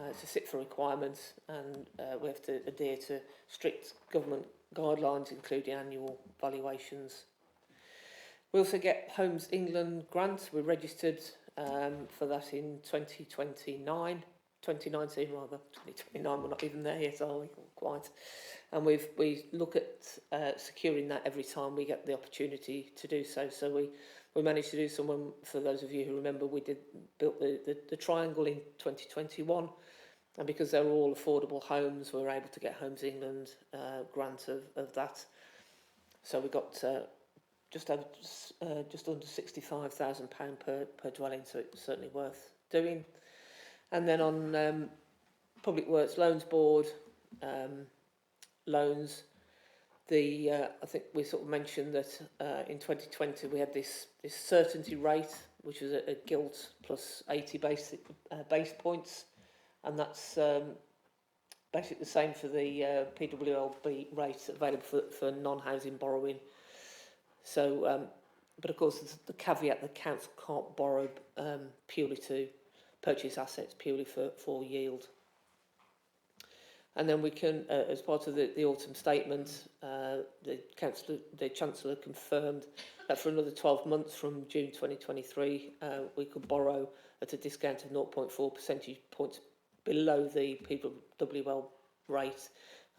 It's a SIPFA requirement, and we have to adhere to strict government guidelines, including annual valuations. We also get Homes England grants. We're registered for that in 2029. 2019 rather, 2029, we're not even there yet, are we? Quite. And we look at securing that every time we get the opportunity to do so. So we managed to do some, for those of you who remember, we built the triangle in 2021, and because they were all affordable homes, we were able to get Homes England grant of that. So we got just under £65,000 per dwelling, so it's certainly worth doing. And then on Public Works Loans Board loans, I think we sort of mentioned that in 2020 we had this certainty rate, which was a gilt plus 80 base points, and that's basically the same for the PWLB rate available for non-housing borrowing. So, but of course, the caveat: the council can't borrow purely to purchase assets, purely for yield. And then we can, as part of the autumn statement, the Chancellor confirmed that for another 12 months from June 2023, we could borrow at a discount of 0.4 percentage points below the PWL rate,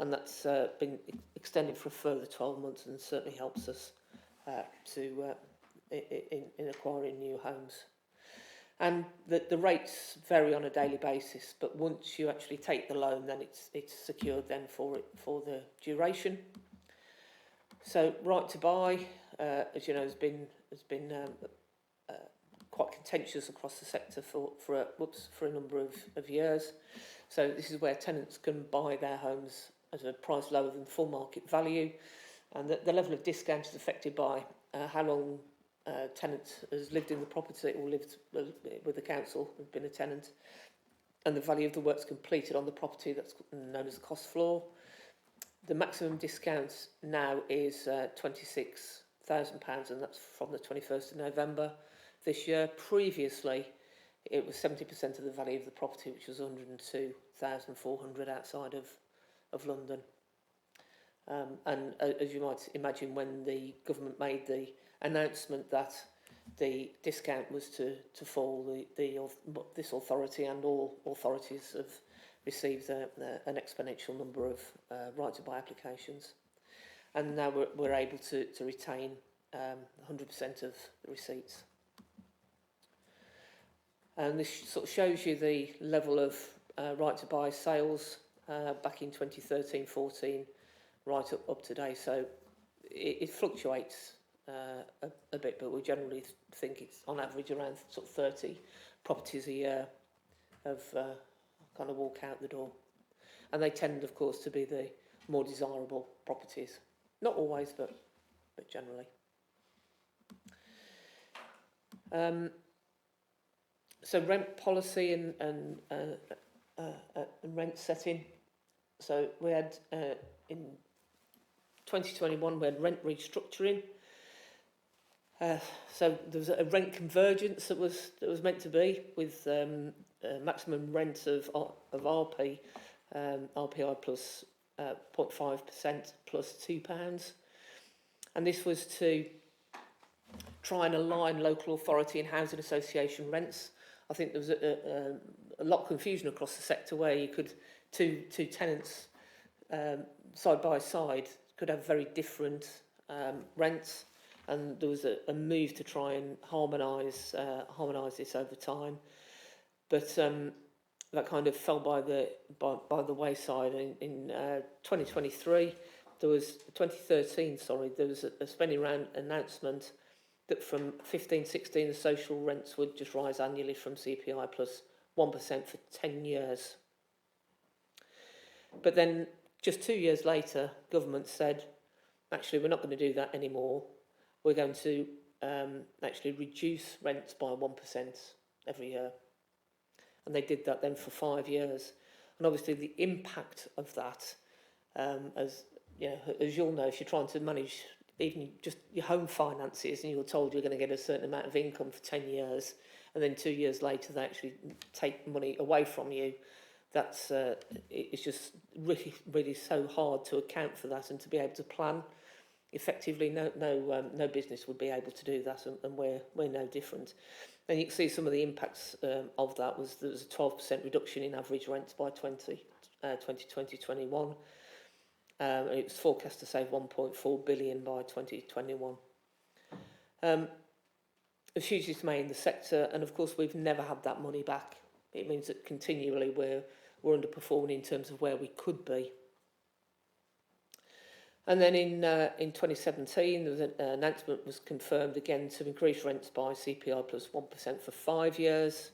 and that's been extended for a further 12 months, and certainly helps us in acquiring new homes. And the rates vary on a daily basis, but once you actually take the loan, then it's secured then for the duration. So right to buy, as you know, has been quite contentious across the sector for a number of years. So this is where tenants can buy their homes at a price lower than full market value, and the level of discount is affected by how long tenant has lived in the property or lived with the council, has been a tenant, and the value of the works completed on the property, that's known as the cost floor. The maximum discount now is £26,000, and that's from the 21st of November this year. Previously, it was 70% of the value of the property, which was 102,400 outside of London. And as you might imagine, when the government made the announcement that the discount was to fall, this authority and all authorities have received an exponential number of right to buy applications, and now we're able to retain 100% of the receipts. And this sort of shows you the level of right to buy sales back in 2013-14 right up to date. So it fluctuates a bit, but we generally think it's on average around sort of 30 properties a year of kind of walk out the door, and they tend, of course, to be the more desirable properties. Not always, but generally. So rent policy and rent setting. So we had in 2021 we had rent restructuring. So there was a rent convergence that was meant to be, with a maximum rent of RPI plus 0.5% plus £2, and this was to try and align local authority and housing association rents. I think there was a lot of confusion across the sector where you could two tenants side by side could have very different rents, and there was a move to try and harmonise this over time, but that kind of fell by the wayside. In 2013, there was a spending round announcement that from 15-16 the social rents would just rise annually from CPI plus 1% for 10 years. But then just 2 years later, government said, actually, we're not going to do that anymore. We're going to actually reduce rents by 1% every year. And they did that then for 5 years. And obviously the impact of that, as you'll know, if you're trying to manage even just your home finances and you're told you're going to get a certain amount of income for 10 years, and then 2 years later they actually take money away from you, that's it's just really, really so hard to account for that and to be able to plan effectively. No business would be able to do that, and we're no different. And you can see some of the impacts of that was there was a 12% reduction in average rents by 2020-21. And it was forecast to save 1.4 billion by 2021. There's huge dismay in the sector, and of course we've never had that money back. It means that continually we're underperforming in terms of where we could be. And then in 2017, there was an announcement was confirmed again to increase rents by CPI plus 1% for 5 years.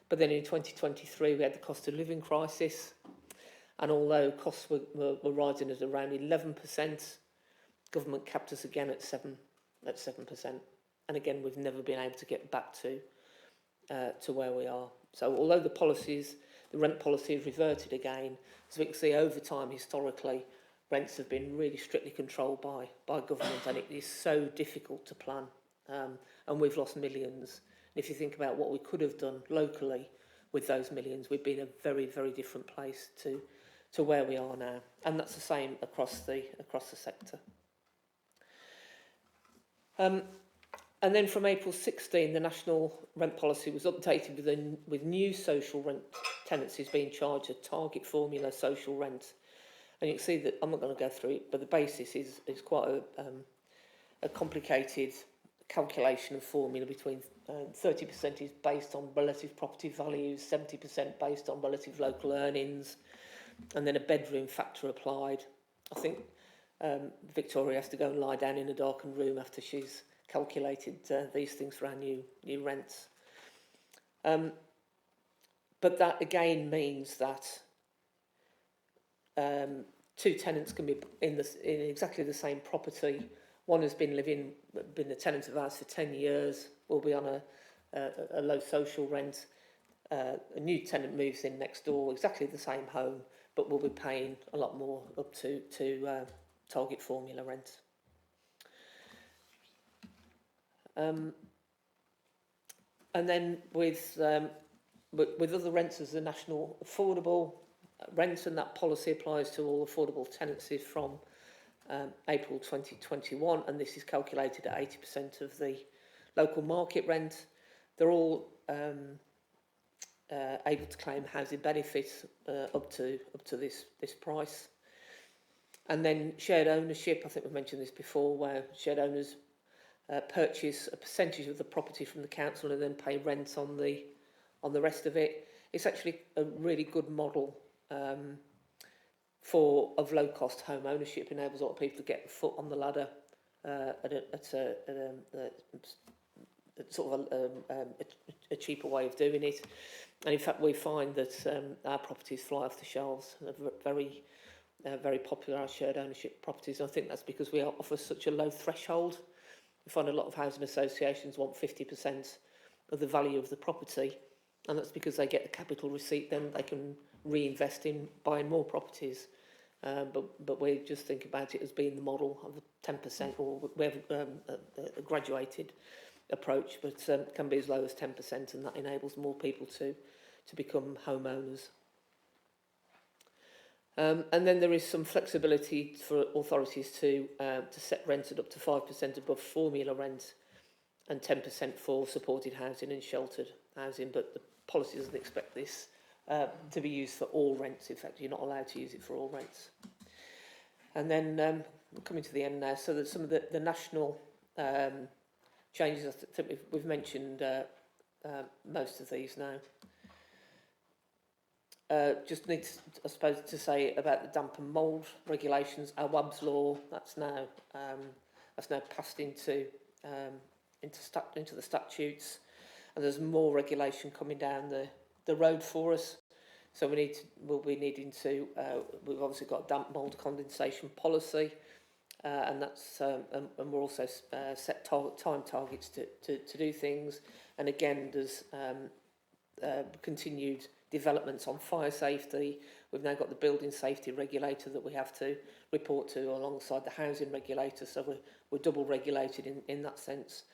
But then in 2023, we had the cost of living crisis. And although costs were rising at around 11%, government capped us again at 7%. And again, we've never been able to get back to where we are. So although the rent policy has reverted again, as we can see over time historically, rents have been really strictly controlled by government, and it is so difficult to plan. And we've lost millions. And if you think about what we could have done locally with those millions, we'd be in a very, very different place to where we are now. And that's the same across the sector. And then from April 16, the national rent policy was updated with new social rent tenancies being charged a target formula social rent. And you can see that, I'm not going to go through it, but the basis is quite a complicated calculation of formula between 30% is based on relative property values, 70% based on relative local earnings, and then a bedroom factor applied. I think Victoria has to go and lie down in a darkened room after she's calculated these things for our new rents. But that again means that two tenants can be in exactly the same property. One has been the tenant of ours for 10 years, will be on a low social rent. A new tenant moves in next door, exactly the same home, but will be paying a lot more, up to target formula rent. And then with other rents as the national affordable rent, and that policy applies to all affordable tenancies from April 2021, and this is calculated at 80% of the local market rent. They're all able to claim housing benefits up to this price. And then shared ownership, I think we've mentioned this before, where shared owners purchase a percentage of the property from the council and then pay rent on the rest of it. It's actually a really good model of low cost home ownership. Enables a lot of people to get a foot on the ladder at a cheaper way of doing it. And in fact, we find that our properties fly off the shelves. They're very popular, our shared ownership properties. And I think that's because we offer such a low threshold. We find a lot of housing associations want 50% of the value of the property, and that's because they get the capital receipt, then they can reinvest in buying more properties. But we just think about it as being the model of the 10%, or we have a graduated approach, but can be as low as 10%, and that enables more people to become homeowners. And then there is some flexibility for authorities to set rents at up to 5% above formula rent and 10% for supported housing and sheltered housing, but the policy doesn't expect this to be used for all rents. In fact, you're not allowed to use it for all rents. And then we're coming to the end now, so that some of the national changes, I think we've mentioned most of these now. Just need to, I suppose, to say about the damp and mould regulations. Our WABS law that's now passed into the statutes, and there's more regulation coming down the road for us. So we'll be needing to. We've obviously got a damp mould condensation policy, and that's and we're also set time targets to do things. And again, there's continued developments on fire safety. We've now got the building safety regulator that we have to report to alongside the housing regulator, so we're double regulated in that sense.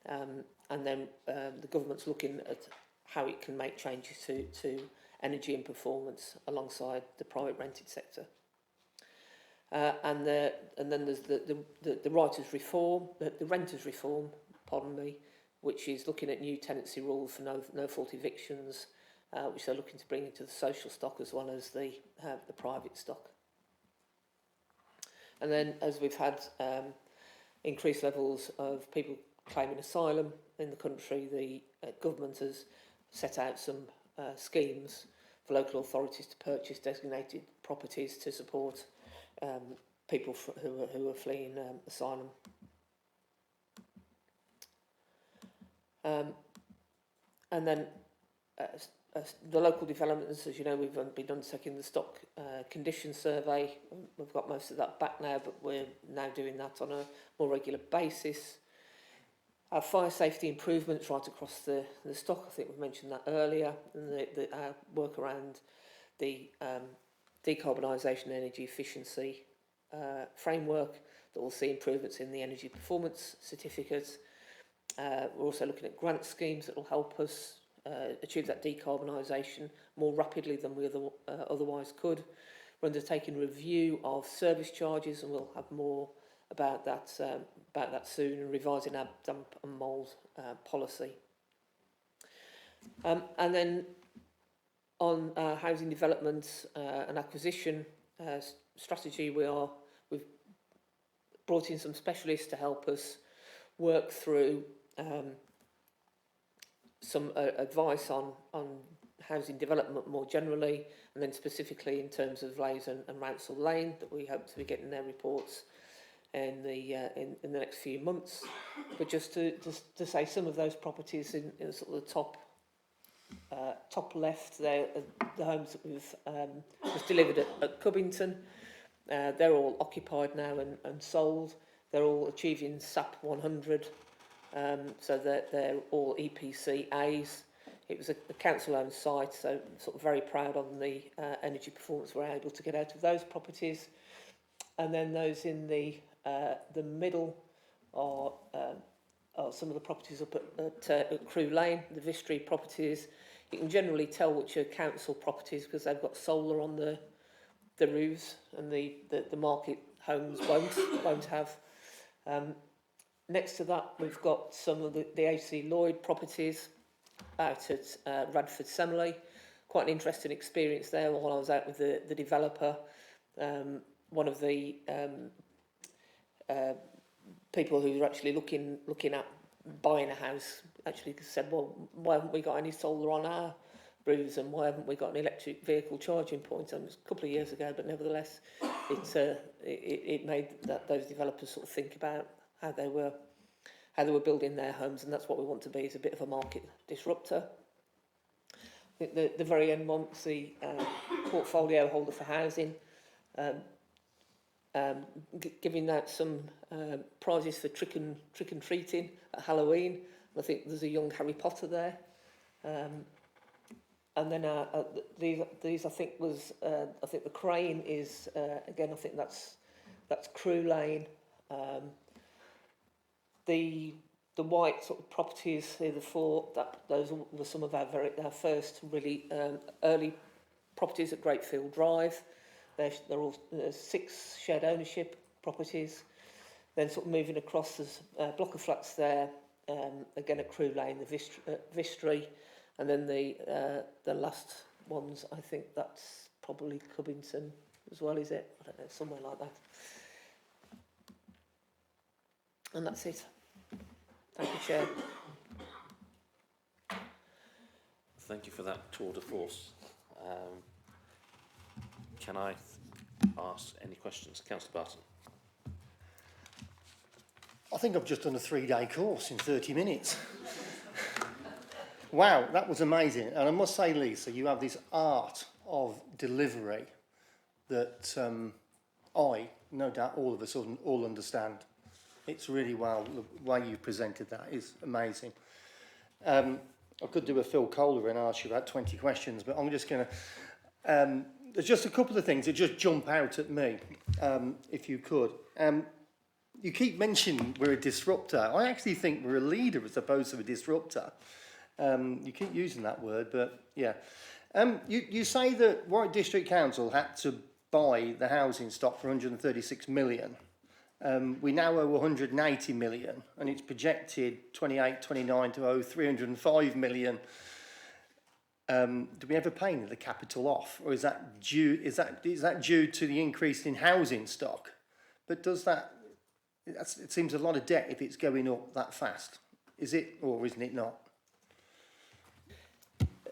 And then the government's looking at how it can make changes to energy and performance alongside the private rented sector. And then there's the writers' reform, the renters' reform, pardon me, which is looking at new tenancy rules for no fault evictions, which they're looking to bring into the social stock as well as the private stock. And then, as we've had increased levels of people claiming asylum in the country, the government has set out some schemes for local authorities to purchase designated properties to support people who are fleeing asylum. And then the local developments, as you know, we've been undertaking the stock condition survey. We've got most of that back now, but we're now doing that on a more regular basis. Our fire safety improvements right across the stock, I think we've mentioned that earlier, and our work around the decarbonisation and energy efficiency framework that will see improvements in the energy performance certificate. We're also looking at grant schemes that will help us achieve that decarbonisation more rapidly than we otherwise could. We're undertaking a review of service charges, and we'll have more about that soon, and revising our damp and mould policy. And then on housing development and acquisition strategy, we've brought in some specialists to help us work through some advice on housing development more generally, and then specifically in terms of Lays and Rouncil Lane, that we hope to be getting their reports in the next few months. But just to say, some of those properties in sort of the top left there, the homes that we've just delivered at Cubbington, they're all occupied now and sold. They're all achieving SAP 100, so they're all EPC A's. It was a council-owned site, so sort of very proud on the energy performance we're able to get out of those properties. And then those in the middle are some of the properties up at Crewe Lane, the Vistry properties. You can generally tell which are council properties because they've got solar on the roofs, and the market homes won't have. Next to that, we've got some of the AC Lloyd properties out at Radford Semley. Quite an interesting experience there while I was out with the developer. One of the people who were actually looking at buying a house actually said, well, why haven't we got any solar on our roofs, and why haven't we got an electric vehicle charging point? And it was a couple of years ago, but nevertheless, it made those developers sort of think about how they were building their homes, and that's what we want to be, is a bit of a market disruptor. I think the very end one was the portfolio holder for housing, giving out some prizes for trick and treating at Halloween. I think there's a young Harry Potter there. And then these I think was I think the crane is again, I think that's Crewe Lane. The white sort of properties, the four, those were some of our first really early properties at Greatfield Drive. They're all 6 shared ownership properties. Then sort of moving across, there's a block of flats there, again at Crewe Lane, the Vistry, and then the last ones, I think that's probably Cubbington as well, is it? I don't know, somewhere like that. And that's it. Thank you, Chair. Thank you for that tour de force. Can I ask any questions? Councillor Barton. I think I've just done a 3-day course in 30 minutes. Wow, that was amazing. And I must say, Lisa, you have this art of delivery that I, no doubt all of us all understand. It's really well, the way you've presented that is amazing. I could do a Phil Kohler and ask you about 20 questions, but I'm just going to... there's just a couple of things that just jump out at me, if you could. You keep mentioning we're a disruptor. I actually think we're a leader as opposed to a disruptor. You keep using that word, but yeah. You say that Warwick District Council had to buy the housing stock for 136 million. We now owe 180 million, and it's projected 28-29 to owe 305 million. Do we ever pay the capital off, or is that due? Is that due to the increase in housing stock? But does that? It seems a lot of debt if it's going up that fast. Is it, or isn't it not?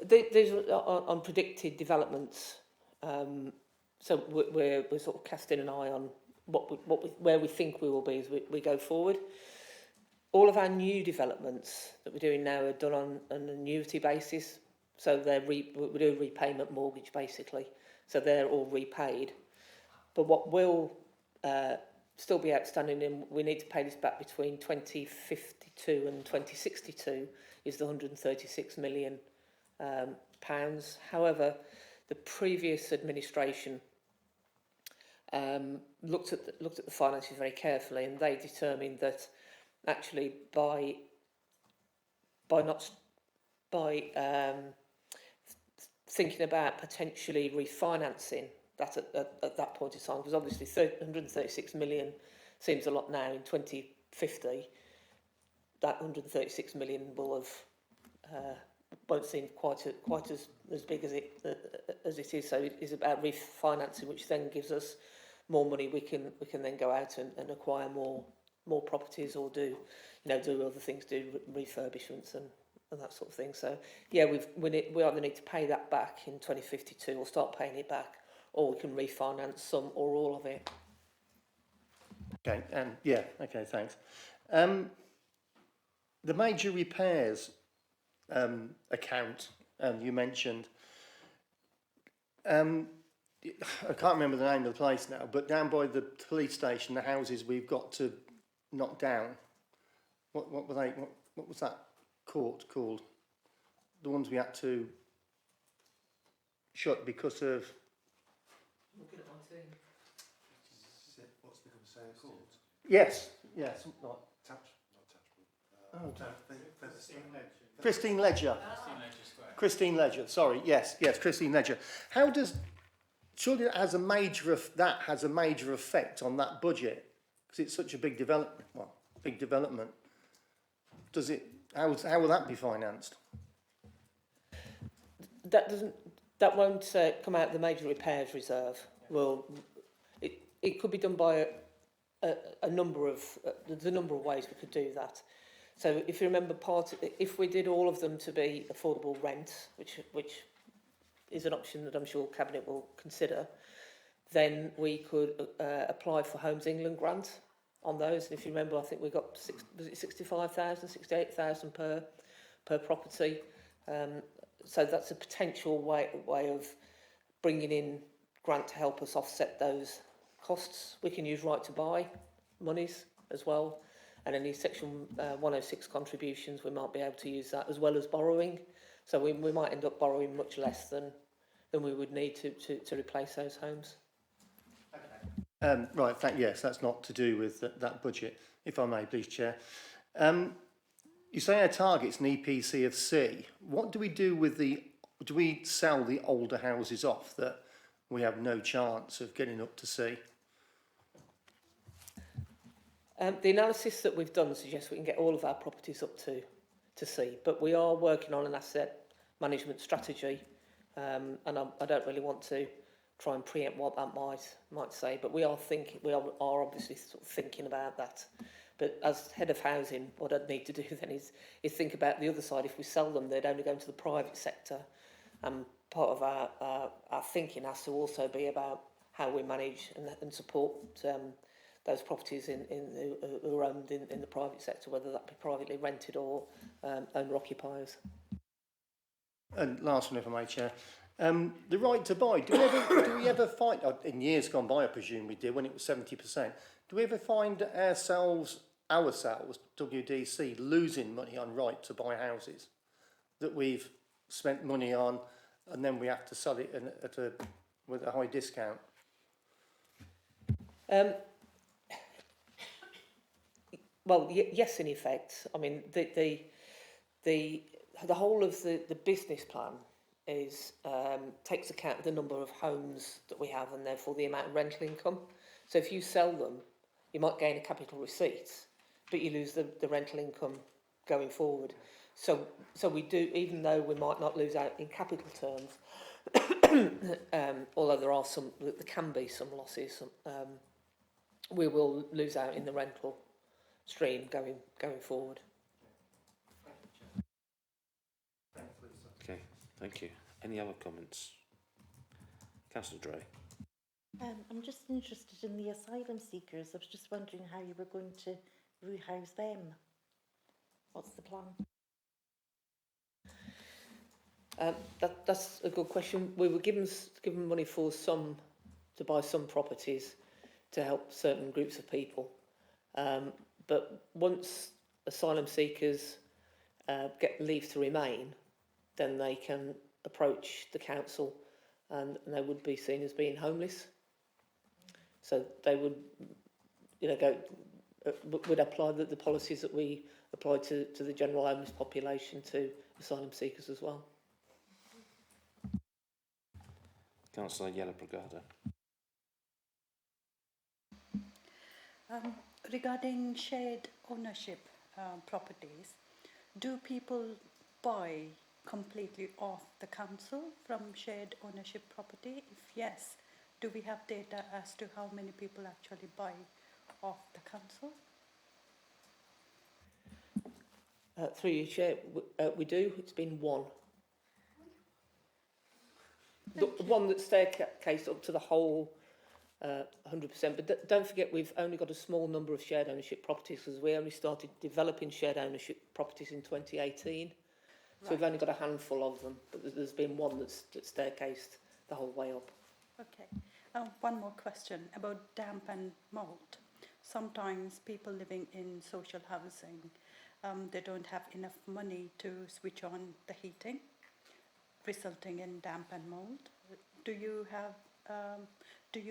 There's unpredicted developments, so we're sort of casting an eye on where we think we will be as we go forward. All of our new developments that we're doing now are done on an annuity basis, so we do a repayment mortgage basically, so they're all repaid. But what will still be outstanding, and we need to pay this back between 2052 and 2062, is the 136 million pounds. However, the previous administration looked at the finances very carefully, and they determined that actually by thinking about potentially refinancing that at that point in time, because obviously 136 million seems a lot now in 2050. That 136 million will have won't seem quite as big as it is. So it is about refinancing, which then gives us more money. We can then go out and acquire more properties, or do other things, do refurbishments and that sort of thing. So yeah, we either need to pay that back in 2052 or start paying it back, or we can refinance some or all of it. Okay, okay, thanks. The major repairs account you mentioned, I can't remember the name of the place now, but down by the police station, the houses we've got to knock down, what were they? What was that court called? The ones we had to shut because of. Looking at my team. What's the consent called? Yes. Christine Ledger. Christine Ledger. Sorry. Yes. Christine Ledger. How does? Surely that has a major effect on that budget, because it's such a big development. Well, big development. Does it? How will that be financed? That won't come out of the major repairs reserve. Well, it could be done by a number of there's a number of ways we could do that. So if you remember, if we did all of them to be affordable rent, which is an option that I'm sure Cabinet will consider, then we could apply for Homes England grant on those. And if you remember, I think we got 65,000, 68,000 per property. So that's a potential way of bringing in grant to help us offset those costs. We can use right to buy monies as well, and any Section 106 contributions, we might be able to use that as well as borrowing. So we might end up borrowing much less than we would need to replace those homes. Right, yes, that's not to do with that budget, if I may, please, Chair. You say our target's an EPC of C. What do we do with do we sell the older houses off that we have no chance of getting up to C? The analysis that we've done suggests we can get all of our properties up to C, but we are working on an asset management strategy, and I don't really want to try and preempt what that might say, but we are obviously sort of thinking about that. But as head of housing, what I'd need to do then is think about the other side. If we sell them, they'd only go into the private sector, and part of our thinking has to also be about how we manage and support those properties who are owned in the private sector, whether that be privately rented or owner occupiers. And last one, if I may, Chair. The right to buy. Do we ever find, in years gone by, I presume we did, when it was 70%, do we ever find ourselves, WDC, losing money on right to buy houses that we've spent money on, and then we have to sell it with a high discount? Well, yes, in effect. I mean, the whole of the business plan is takes account of the number of homes that we have, and therefore the amount of rental income. So if you sell them, You might gain a capital receipt, but you lose the rental income going forward. So we do, even though we might not lose out in capital terms, although there can be some losses, we will lose out in the rental stream going forward. Okay, thank you. Any other comments? Councillor Dre. I'm just interested in the asylum seekers. I was just wondering how you were going to rehouse them. What's the plan? That's a good question. We were given money for to buy some properties to help certain groups of people. But once asylum seekers get leave to remain, then they can approach the council and they would be seen as being homeless. So they would, would apply the policies that we apply to the general homeless population to asylum seekers as well. Councillor Yella Brigada. Regarding shared ownership properties, do people buy completely off the council from shared ownership property? If yes, do we have data as to how many people actually buy off the council? Through your chair, we do. It's been one. The one that's staircased up to the whole 100%. But don't forget, we've only got a small number of shared ownership properties because we only started developing shared ownership properties in 2018. So we've only got a handful of them, but there's been one that's staircased the whole way up. Okay. One more question about damp and mold. Sometimes people living in social housing, they don't have enough money to switch on the heating, resulting in damp and mold. Do you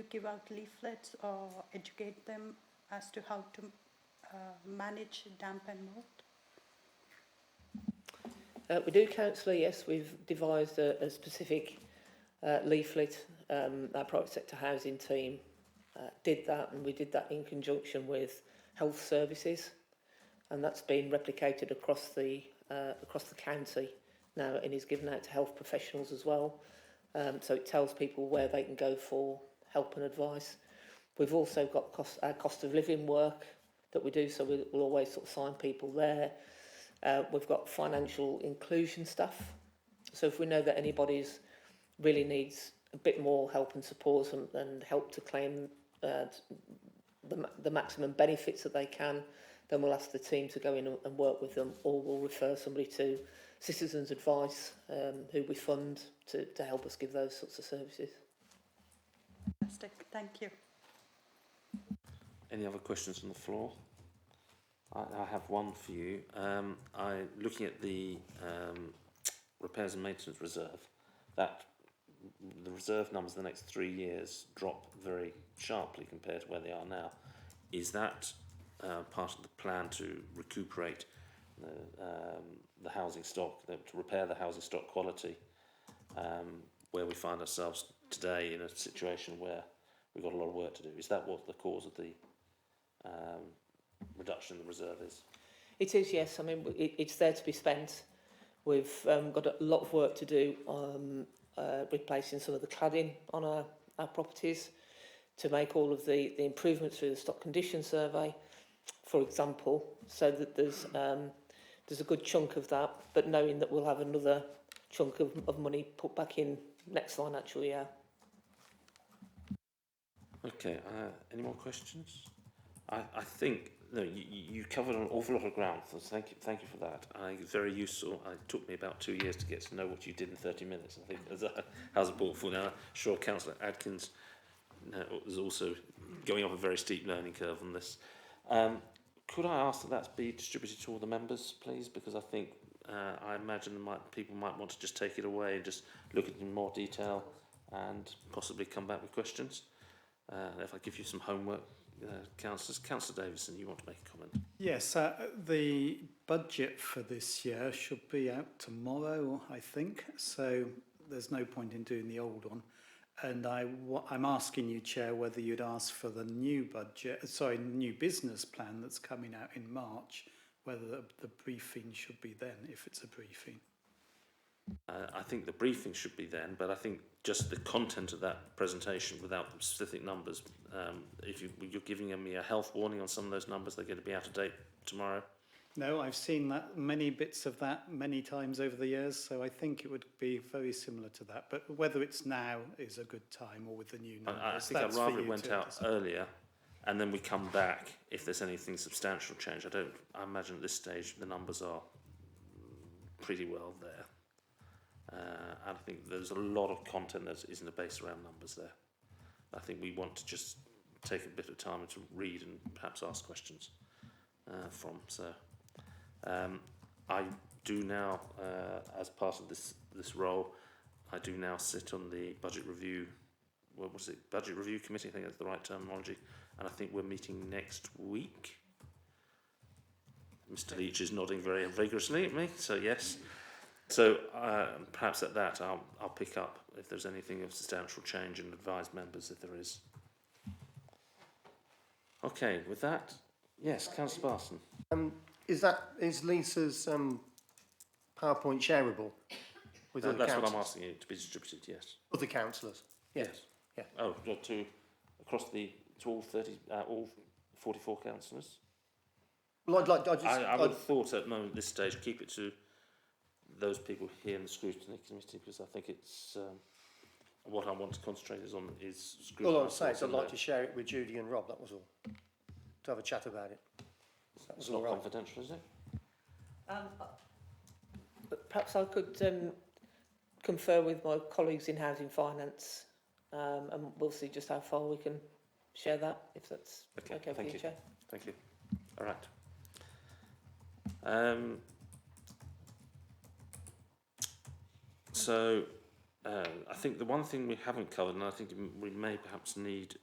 give out leaflets or educate them as to how to manage damp and mold? We do, councillor, yes. We've devised a specific leaflet. Our private sector housing team did that, and we did that in conjunction with health services, and that's been replicated across the county now and is given out to health professionals as well. So it tells people where they can go for help and advice. We've also got our cost of living work that we do, so we'll always sort of sign people there. We've got financial inclusion stuff. So if we know that anybody's really needs a bit more help and support and help to claim the maximum benefits that they can, then we'll ask the team to go in and work with them, or we'll refer somebody to Citizens Advice, who we fund to help us give those sorts of services. Fantastic, thank you. Any other questions on the floor? I have one for you. Looking at the repairs and maintenance reserve, that the reserve numbers in the next 3 years drop very sharply compared to where they are now. Is that part of the plan to recuperate the housing stock, to repair the housing stock quality, where we find ourselves today in a situation where we've got a lot of work to do? Is that what the cause of the reduction in the reserve is? It is, yes. I mean, it's there to be spent. We've got a lot of work to do on replacing some of the cladding on our properties to make all of the improvements through the stock condition survey, for example, so that there's a good chunk of that, but knowing that we'll have another chunk of money put back in next financial year. Okay, any more questions? I think you covered an awful lot of ground, so thank you for that. It's very useful. It took me about 2 years to get to know what you did in 30 minutes. I think as a housing board for now. I'm sure Councillor Adkins is also going up a very steep learning curve on this. Could I ask that be distributed to all the members, please? Because I think I imagine people might want to just take it away and just look at it in more detail and possibly come back with questions. If I give you some homework, councillors. Councillor Davison, you want to make a comment? Yes, the budget for this year should be out tomorrow, I think, so there's no point in doing the old one. And I'm asking you, Chair, whether you'd ask for the new new business plan that's coming out in March, whether the briefing should be then, if it's a briefing. I think the briefing should be then, but I think just the content of that presentation without specific numbers, if you're giving me a health warning on some of those numbers, they're going to be out of date tomorrow. No, I've seen that many bits of that many times over the years, so I think it would be very similar to that. But whether it's now is a good time or with the new numbers, I think I'd rather it went out earlier, and then we come back if there's anything substantial change. I imagine at this stage the numbers are pretty well there. And I think there's a lot of content that isn't based around numbers there. I think we want to just take a bit of time to read and perhaps ask questions from. So I do now, as part of this role, I do now sit on the budget review. What was it? Budget review committee. I think that's the right terminology. And I think we're meeting next week. Mr. Leach is nodding very vigorously at me. So yes. So perhaps at that I'll pick up if there's anything of substantial change and advise members if there is. Okay, with that, yes, Councillor Barson. Is Lisa's PowerPoint shareable with other That's councillors? what I'm asking you to be distributed. Yes. Other councillors. Yes. Yeah. Oh, to all 30, all 44 councillors. Well, I would have thought at this stage keep it to those people here in the Scrutiny Committee, because I think it's what I want to concentrate is scrutiny. All I'd say is I'd like to share it with Judy and Rob, that was all. To have a chat about it. It's not confidential, is it? But perhaps I could confer with my colleagues in Housing Finance, and we'll see just how far we can share that, if that's okay for you, Chair. Thank you. All right. So I think the one thing we haven't covered, and I think we may perhaps need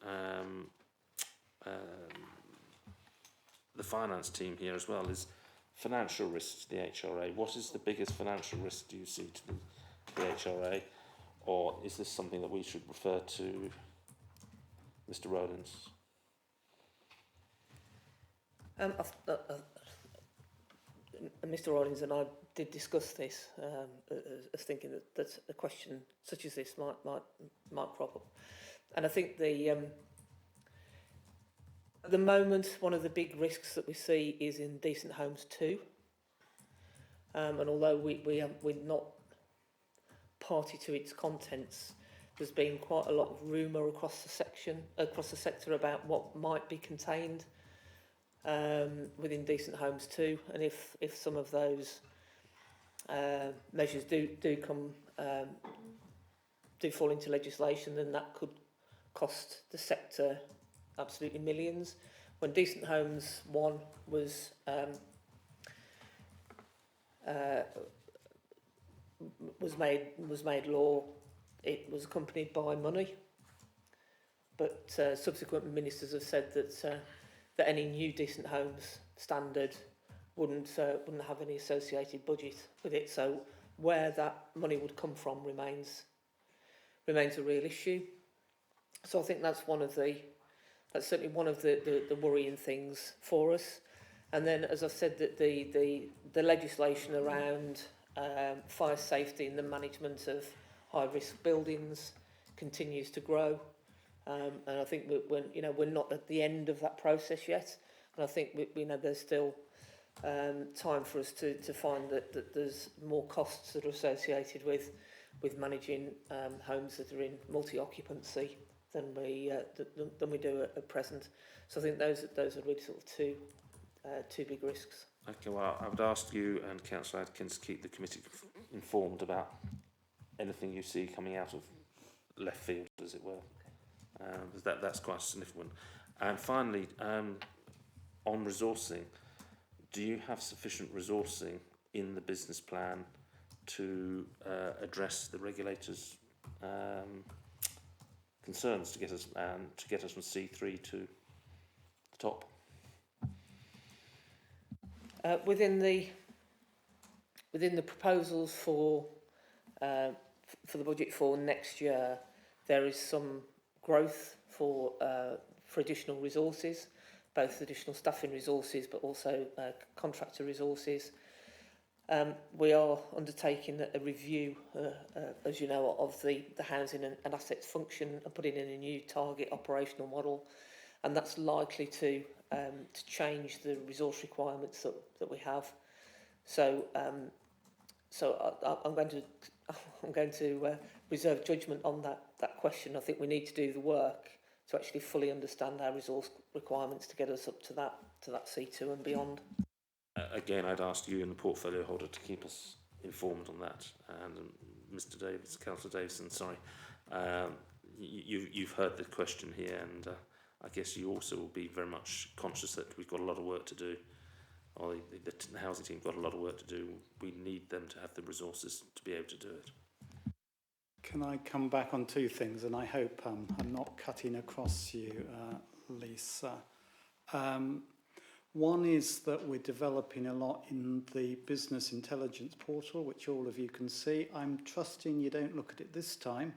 the finance team here as well, is financial risks to the HRA. What is the biggest financial risk do you see to the HRA, or is this something that we should refer to Mr. Rowlands? Mr. Rawlings and I did discuss this, as thinking that a question such as this might crop up, and I think at the moment one of the big risks that we see is in Decent Homes 2, and although we're not party to its contents, there's been quite a lot of rumour across the sector about what might be contained within Decent Homes 2, and if some of those measures do fall into legislation, then that could cost the sector absolutely millions. When Decent Homes 1 was made law, it was accompanied by money, but subsequent ministers have said that any new Decent Homes standard wouldn't have any associated budget with it. So where that money would come from remains a real issue. So I think that's certainly one of the worrying things for us. And then, as I've said, that the legislation around fire safety and the management of high risk buildings continues to grow. And I think we're not at the end of that process yet, and I think there's still time for us to find that there's more costs that are associated with managing homes that are in multi-occupancy than we do at present. So I think those are really sort of two big risks. Okay, well, I would ask you and Councillor Adkins to keep the committee informed about anything you see coming out of left field, as it were. That's quite significant. And finally, on resourcing, do you have sufficient resourcing in the business plan to address the regulators' concerns to get us from C3 to the top? Within the proposals for the budget for next year, there is some growth for additional resources, both additional staffing resources but also contractor resources. We are undertaking a review, as you know, of the housing and assets function and putting in a new target operational model, and that's likely to change the resource requirements that we have. So, I'm going to reserve judgment on that question. I think we need to do the work to actually fully understand our resource requirements to get us up to that C2 and beyond. Again, I'd ask you and the portfolio holder to keep us informed on that. And Mr. Davis, Councillor Davison, sorry, you've heard the question here, and I guess you also will be very much conscious that we've got a lot of work to do, or the housing team got a lot of work to do. We need them to have the resources to be able to do it. Can I come back on two things? And I hope I'm not cutting across you, Lisa. One is that we're developing a lot in the business intelligence portal, which all of you can see. I'm trusting you don't look at it this time,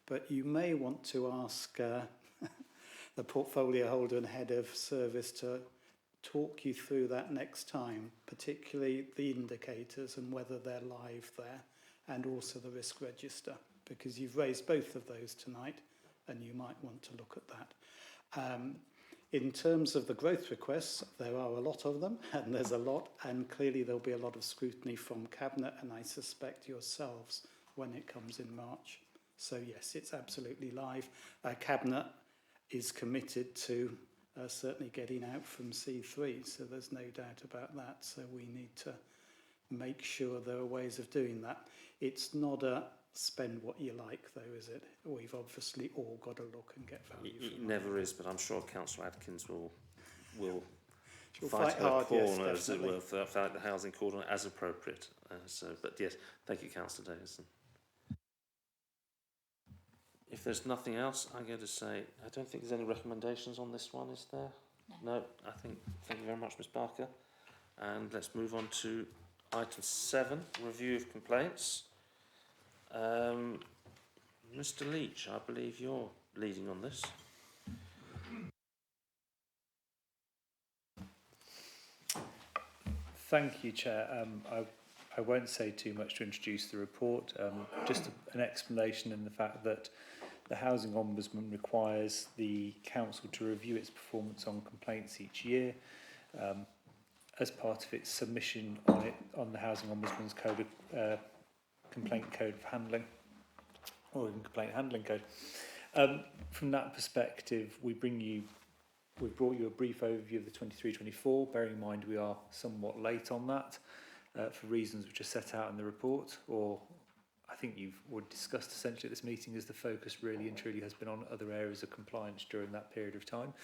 but you may want to ask the portfolio holder and head of service to talk you through that next time, particularly the indicators and whether they're live there, and also the risk register, because you've raised both of those tonight and you might want to look at that. In terms of the growth requests, there are a lot of them, and there's a lot, and clearly there'll be a lot of scrutiny from Cabinet, and I suspect yourselves, when it comes in March. So yes, it's absolutely live. Cabinet is committed to certainly getting out from C3, so there's no doubt about that. So we need to make sure there are ways of doing that. It's not a spend what you like, though, is it? We've obviously all got to look and get value. It never is, but I'm sure Councillor Adkins will fight her hard, corner, yes, as it definitely. were, fight the housing corner as appropriate. But yes, thank you, Councillor Davison. If there's nothing else, I'm going to say I don't think there's any recommendations on this one, is there? No, I think, thank you very much, Ms Barker. And let's move on to item 7, review of complaints. Mr Leach, I believe you're leading on this. Thank you, Chair. I won't say too much to introduce the report, just an explanation in the fact that the Housing Ombudsman requires the Council to review its performance on complaints each year as part of its submission on the Housing Ombudsman's complaint code of handling, or in complaint handling code. From that perspective, we've brought you a brief overview of the 23-24, bearing in mind we are somewhat late on that for reasons which are set out in the report, or I think you've already discussed essentially at this meeting, as the focus really and truly has been on other areas of compliance during that period of time.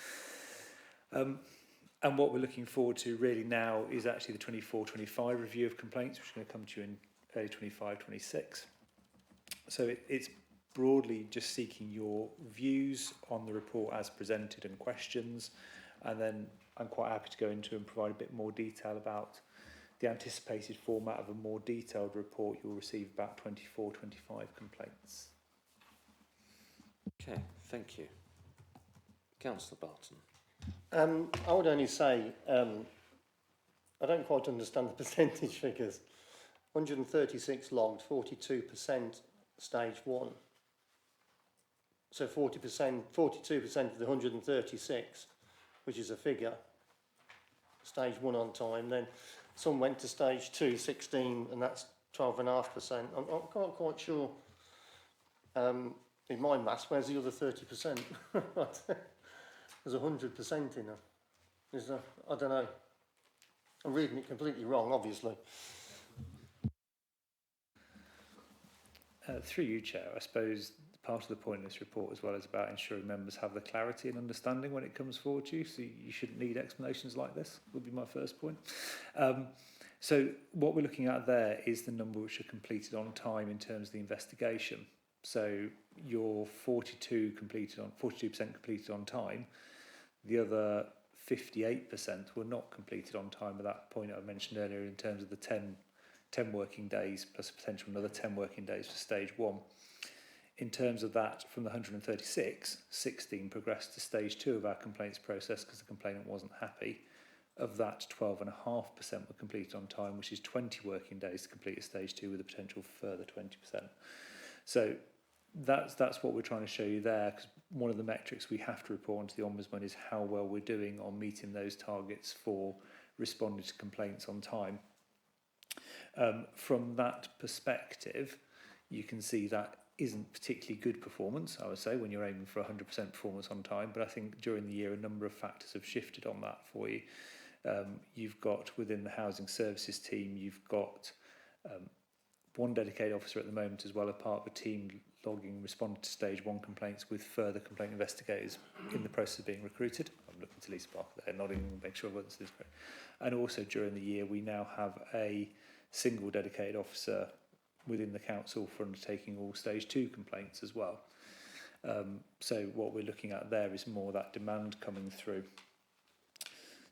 And what we're looking forward to really now is actually the 24-25 review of complaints, which is going to come to you in early 25-26. So it's broadly just seeking your views on the report as presented and questions, and then I'm quite happy to go into and provide a bit more detail about the anticipated format of a more detailed report you'll receive about 24-25 complaints. Okay, thank you. Councillor Barton. I would only say I don't quite understand the percentage figures. 136 logged, 42% stage 1. So 40%, 42% of the 136, which is a figure, stage 1 on time. Then some went to stage 2, 16, and that's 12.5%. I'm not quite sure. In my maths, where's the other 30%? There's 100% in there. Is there? I don't know. I'm reading it completely wrong, obviously. Through you, Chair, I suppose part of the point of this report as well is about ensuring members have the clarity and understanding when it comes forward to you, so you shouldn't need explanations like this, would be my first point. So what we're looking at there is the number which are completed on time in terms of the investigation. So your 42% completed on time, the other 58% were not completed on time at that point I mentioned earlier in terms of the 10 working days plus potential another 10 working days for stage 1. In terms of that, from the 136, 16 progressed to stage 2 of our complaints process because the complainant wasn't happy. Of that, 12.5% were completed on time, which is 20 working days to complete a stage 2 with a potential further 20%. So that's what we're trying to show you there, because one of the metrics we have to report onto the Ombudsman is how well we're doing on meeting those targets for responding to complaints on time. From that perspective, you can see that isn't particularly good performance, I would say, when you're aiming for 100% performance on time. But I think during the year, a number of factors have shifted on that for you. You've got within the housing services team, you've got one dedicated officer at the moment as well, a part of a team logging responded to stage 1 complaints with further complaint investigators in the process of being recruited. I'm looking to Lisa Barker there, nodding and make sure I've got this correct. And also during the year, we now have a single dedicated officer within the council for undertaking all stage 2 complaints as well. So what we're looking at there is more that demand coming through.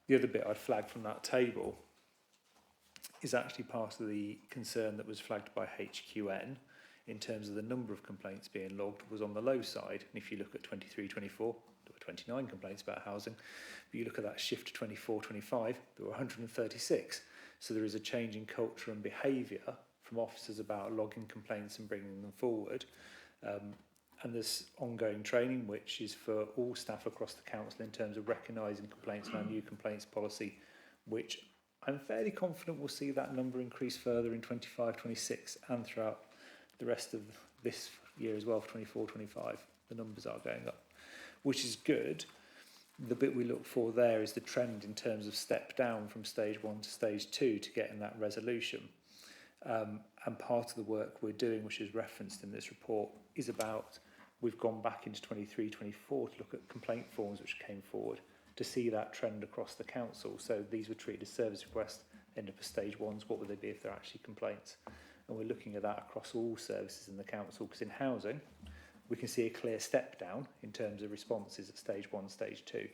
The other bit I'd flag from that table is actually part of the concern that was flagged by HQN in terms of the number of complaints being logged was on the low side. And if you look at 23-24, there were 29 complaints about housing. But you look at that shift to 24-25, there were 136. So there is a change in culture and behaviour from officers about logging complaints and bringing them forward. And there's ongoing training, which is for all staff across the council in terms of recognising complaints and our new complaints policy, which I'm fairly confident we'll see that number increase further in 25-26 and throughout the rest of this year as well for 24-25. The numbers are going up, which is good. The bit we look for there is the trend in terms of step down from stage 1 to stage 2 to get in that resolution. And part of the work we're doing, which is referenced in this report, is about we've gone back into 23-24 to look at complaint forms which came forward to see that trend across the council. So these were treated as service requests, end up as stage 1s. What would they be if they're actually complaints? And we're looking at that across all services in the council, because in housing, we can see a clear step down in terms of responses at stage 1, stage 2.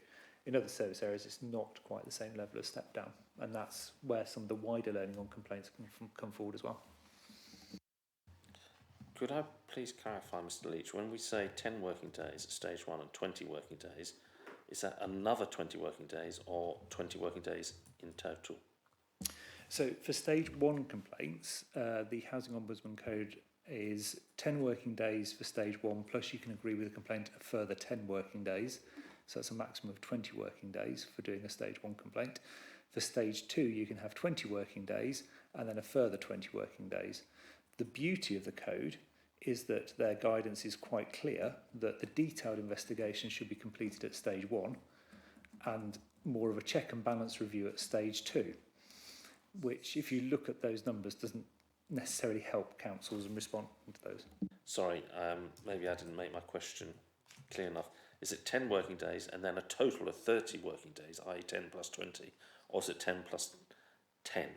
In other service areas, it's not quite the same level of step down. And that's where some of the wider learning on complaints can come forward as well. Could I please clarify, Mr. Leach, when we say 10 working days at stage 1 and 20 working days, is that another 20 working days or 20 working days in total? So for stage 1 complaints, the Housing Ombudsman Code is 10 working days for stage 1, plus you can agree with a complaint a further 10 working days. So that's a maximum of 20 working days for doing a stage 1 complaint. For stage 2, you can have 20 working days and then a further 20 working days. The beauty of the code is that their guidance is quite clear that the detailed investigation should be completed at stage 1 and more of a check and balance review at stage 2, which, if you look at those numbers, doesn't necessarily help councils in responding to those. Sorry, maybe I didn't make my question clear enough. Is it 10 working days and then a total of 30 working days, i.e. 10 plus 20, or is it 10 plus 10?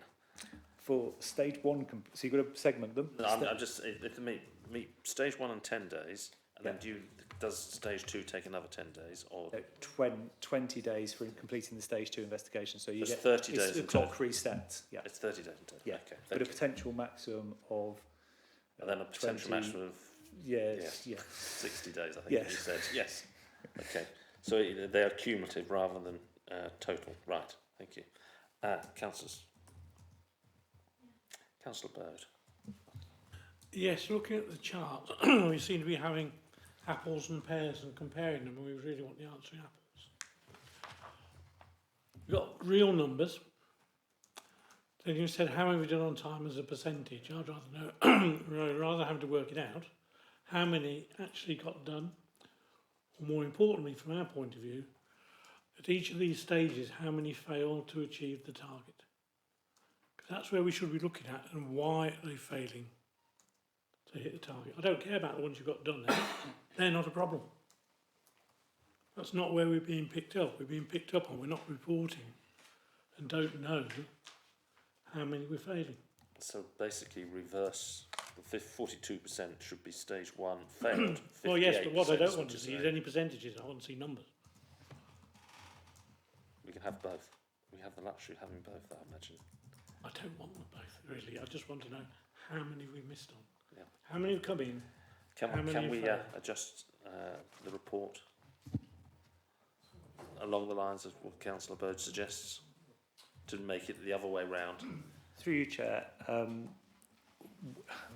For stage 1, so you've got to segment them. No, I'm just, me, stage 1 and 10 days, and then does stage 2 take another 10 days? Or 20 days for completing the stage 2 investigation. So you get 30 it's days. The clock resets. Yeah, it's 30 days in total. Yeah, okay, but a potential maximum of. And then a potential 20, maximum of. Yes, yeah. 60 days, I think Yes. you said. Yes. Okay. So they are cumulative rather than total. Right. Thank you. Councillors. Councillor Bird. Yes, looking at the chart, we seem to be having apples and pears and comparing them, and we really want the answering apples. We've got real numbers. Then you said, how have we done on time as a percentage? I'd rather know, rather having to work it out, how many actually got done, or more importantly, from our point of view, at each of these stages, how many failed to achieve the target? Because that's where we should be looking at, and why are they failing to hit the target? I don't care about the ones you've got done now. They're not a problem. That's not where we're being picked up. We're being picked up on. We're not reporting and don't know how many we're failing. So basically reverse, 42% should be stage 1 failed. Well, yes, but what I don't want to see is any percentages. I want to see numbers. We can have both. We have the luxury of having both, I imagine. I don't want them both, really. I just want to know how many we missed on. Yeah. How many have come in How many Can we failed? adjust the report along the lines of what Councillor Bird suggests to make it the other way round? Through you, Chair,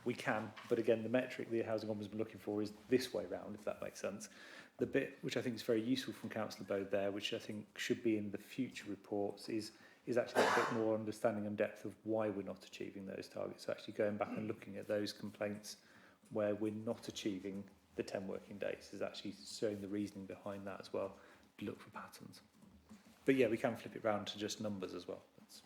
we can, but again, the metric the Housing Ombudsman looking for is this way round, if that makes sense. The bit which I think is very useful from Councillor Bode there, which I think should be in the future reports, is actually a bit more understanding and depth of why we're not achieving those targets. So actually going back and looking at those complaints where we're not achieving the 10 working days is actually showing the reasoning behind that as well, to look for patterns. But yeah, we can flip it round to just numbers as well. That's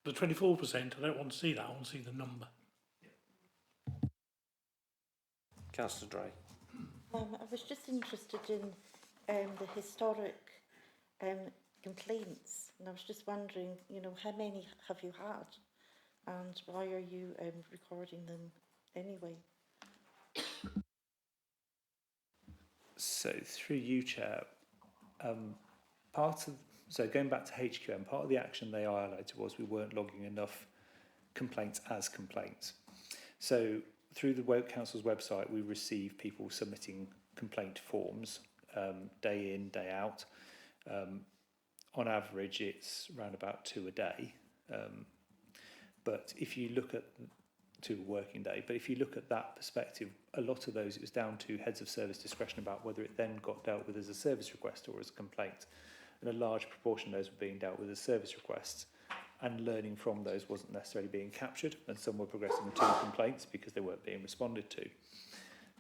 The 24%, I don't want to see that, I want to see the number. Councillor Dray. I was just interested in the historic complaints, and I was just wondering, you know, how many have you had, and why are you recording them anyway? so through you, Chair, so going back to HQM, part of the action they highlighted was we weren't logging enough complaints as complaints. So through the Council's website, we receive people submitting complaint forms day in, day out. On average, it's around about 2 a day. But if you look at 2 a working day, but if you look at that perspective, a lot of those, it was down to heads of service discretion about whether it then got dealt with as a service request or as a complaint. And a large proportion of those were being dealt with as service requests. And learning from those wasn't necessarily being captured, and some were progressing to complaints because they weren't being responded to.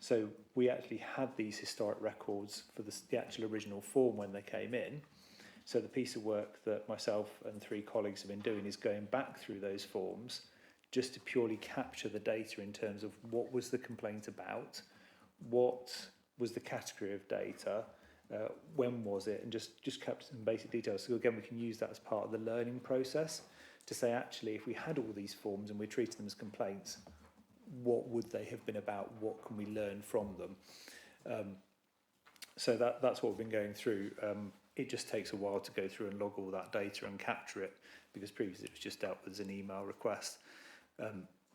So we actually had these historic records for the actual original form when they came in. So the piece of work that myself and 3 colleagues have been doing is going back through those forms just to purely capture the data in terms of what was the complaint about, what was the category of data, when was it, and just capture some basic details. So again, we can use that as part of the learning process to say, actually, if we had all these forms and we treated them as complaints, what would they have been about? What can we learn from them? So that's what we've been going through. It just takes a while to go through and log all that data and capture it, because previously it was just dealt with as an email request.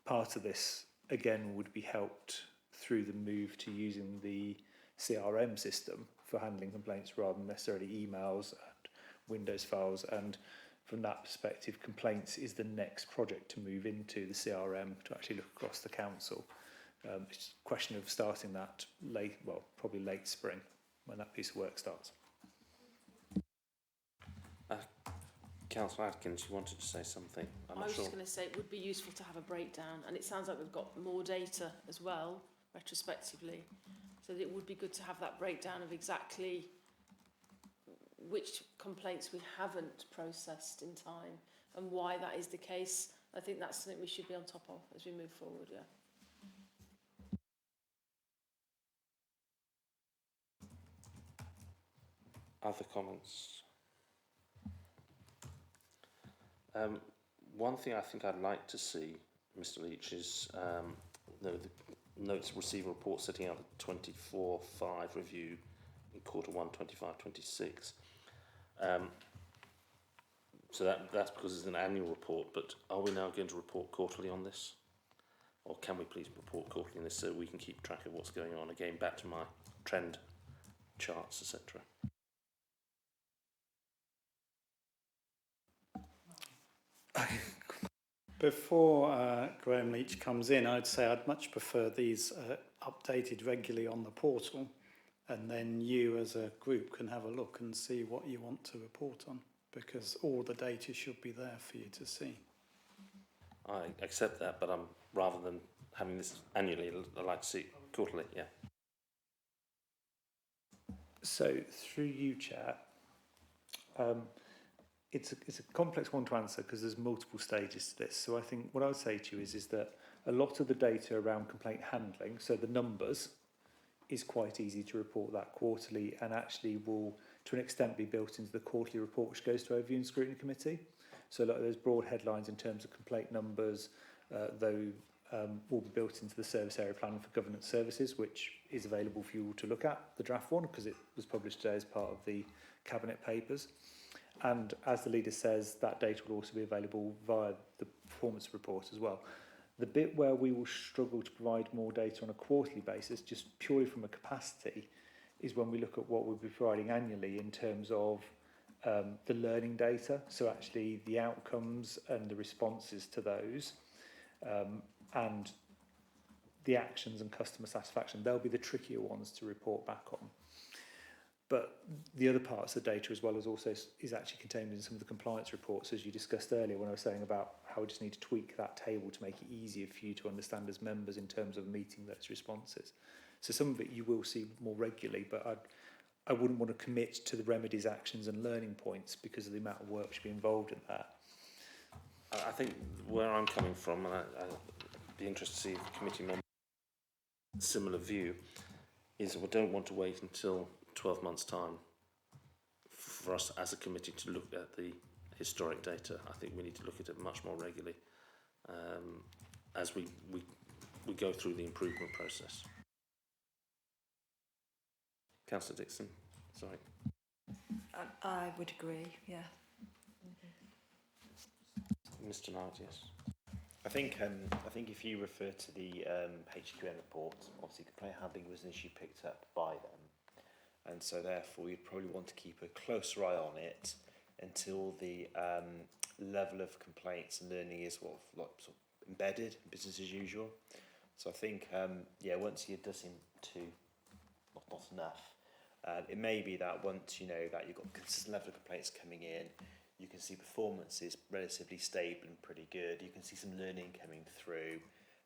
Part of this, again, would be helped through the move to using the CRM system for handling complaints rather than necessarily emails and Windows files. And from that perspective, complaints is the next project to move into the CRM to actually look across the council. It's a question of starting that probably late spring when that piece of work starts. Councillor Adkins, you wanted to say something? I was just going to say it would be useful to have a breakdown, and it sounds like we've got more data as well, retrospectively. So it would be good to have that breakdown of exactly which complaints we haven't processed in time and why that is the case. I think that's something we should be on top of as we move forward, yeah. Other comments? One thing I think I'd like to see, Mr. Leach, is the notes receive a report setting out the 24/5 review in Q1 25/26. So that's because it's an annual report, but are we now going to report quarterly on this? Or can we please report quarterly on this so we can keep track of what's going on? Again, back to my trend charts, etc. Before Graham Leach comes in, I'd say I'd much prefer these updated regularly on the portal, and then you as a group can have a look and see what you want to report on, because all the data should be there for you to see. I accept that, but rather than having this annually, I'd like to see it quarterly, yeah. So through you, Chair, it's a complex one to answer because there's multiple stages to this. So I think what I would say to you is that a lot of the data around complaint handling, so the numbers, is quite easy to report that quarterly, and actually will, to an extent, be built into the quarterly report which goes to Overview and Scrutiny Committee. So a lot of those broad headlines in terms of complaint numbers, will be built into the service area plan for governance services, which is available for you all to look at, the draft one, because it was published today as part of the Cabinet papers. and as the leader says, that data will also be available via the performance report as well. The bit where we will struggle to provide more data on a quarterly basis, just purely from a capacity, is when we look at what we'll be providing annually in terms of the learning data, so actually the outcomes and the responses to those, and the actions and customer satisfaction. They'll be the trickier ones to report back on. But the other parts of the data as well is actually contained in some of the compliance reports, as you discussed earlier when I was saying about how we just need to tweak that table to make it easier for you to understand as members in terms of meeting those responses. So some of it you will see more regularly, but I wouldn't want to commit to the remedies, actions and learning points because of the amount of work should be involved in that. I think where I'm coming from, and I'd be interested to see if the committee members have a similar view, is we don't want to wait until 12 months' time for us as a committee to look at the historic data. I think we need to look at it much more regularly as we go through the improvement process. Councillor Dixon, sorry. I would agree, yeah. Mr. Knight, yes. I think if you refer to the HQM report, obviously complaint handling was an issue picked up by them, and so therefore you'd probably want to keep a closer eye on it until the level of complaints and learning is sort of embedded, business as usual. So I think once it does seem to not enough, it may be that once you know that you've got a consistent level of complaints coming in, you can see performance is relatively stable and pretty good, you can see some learning coming through,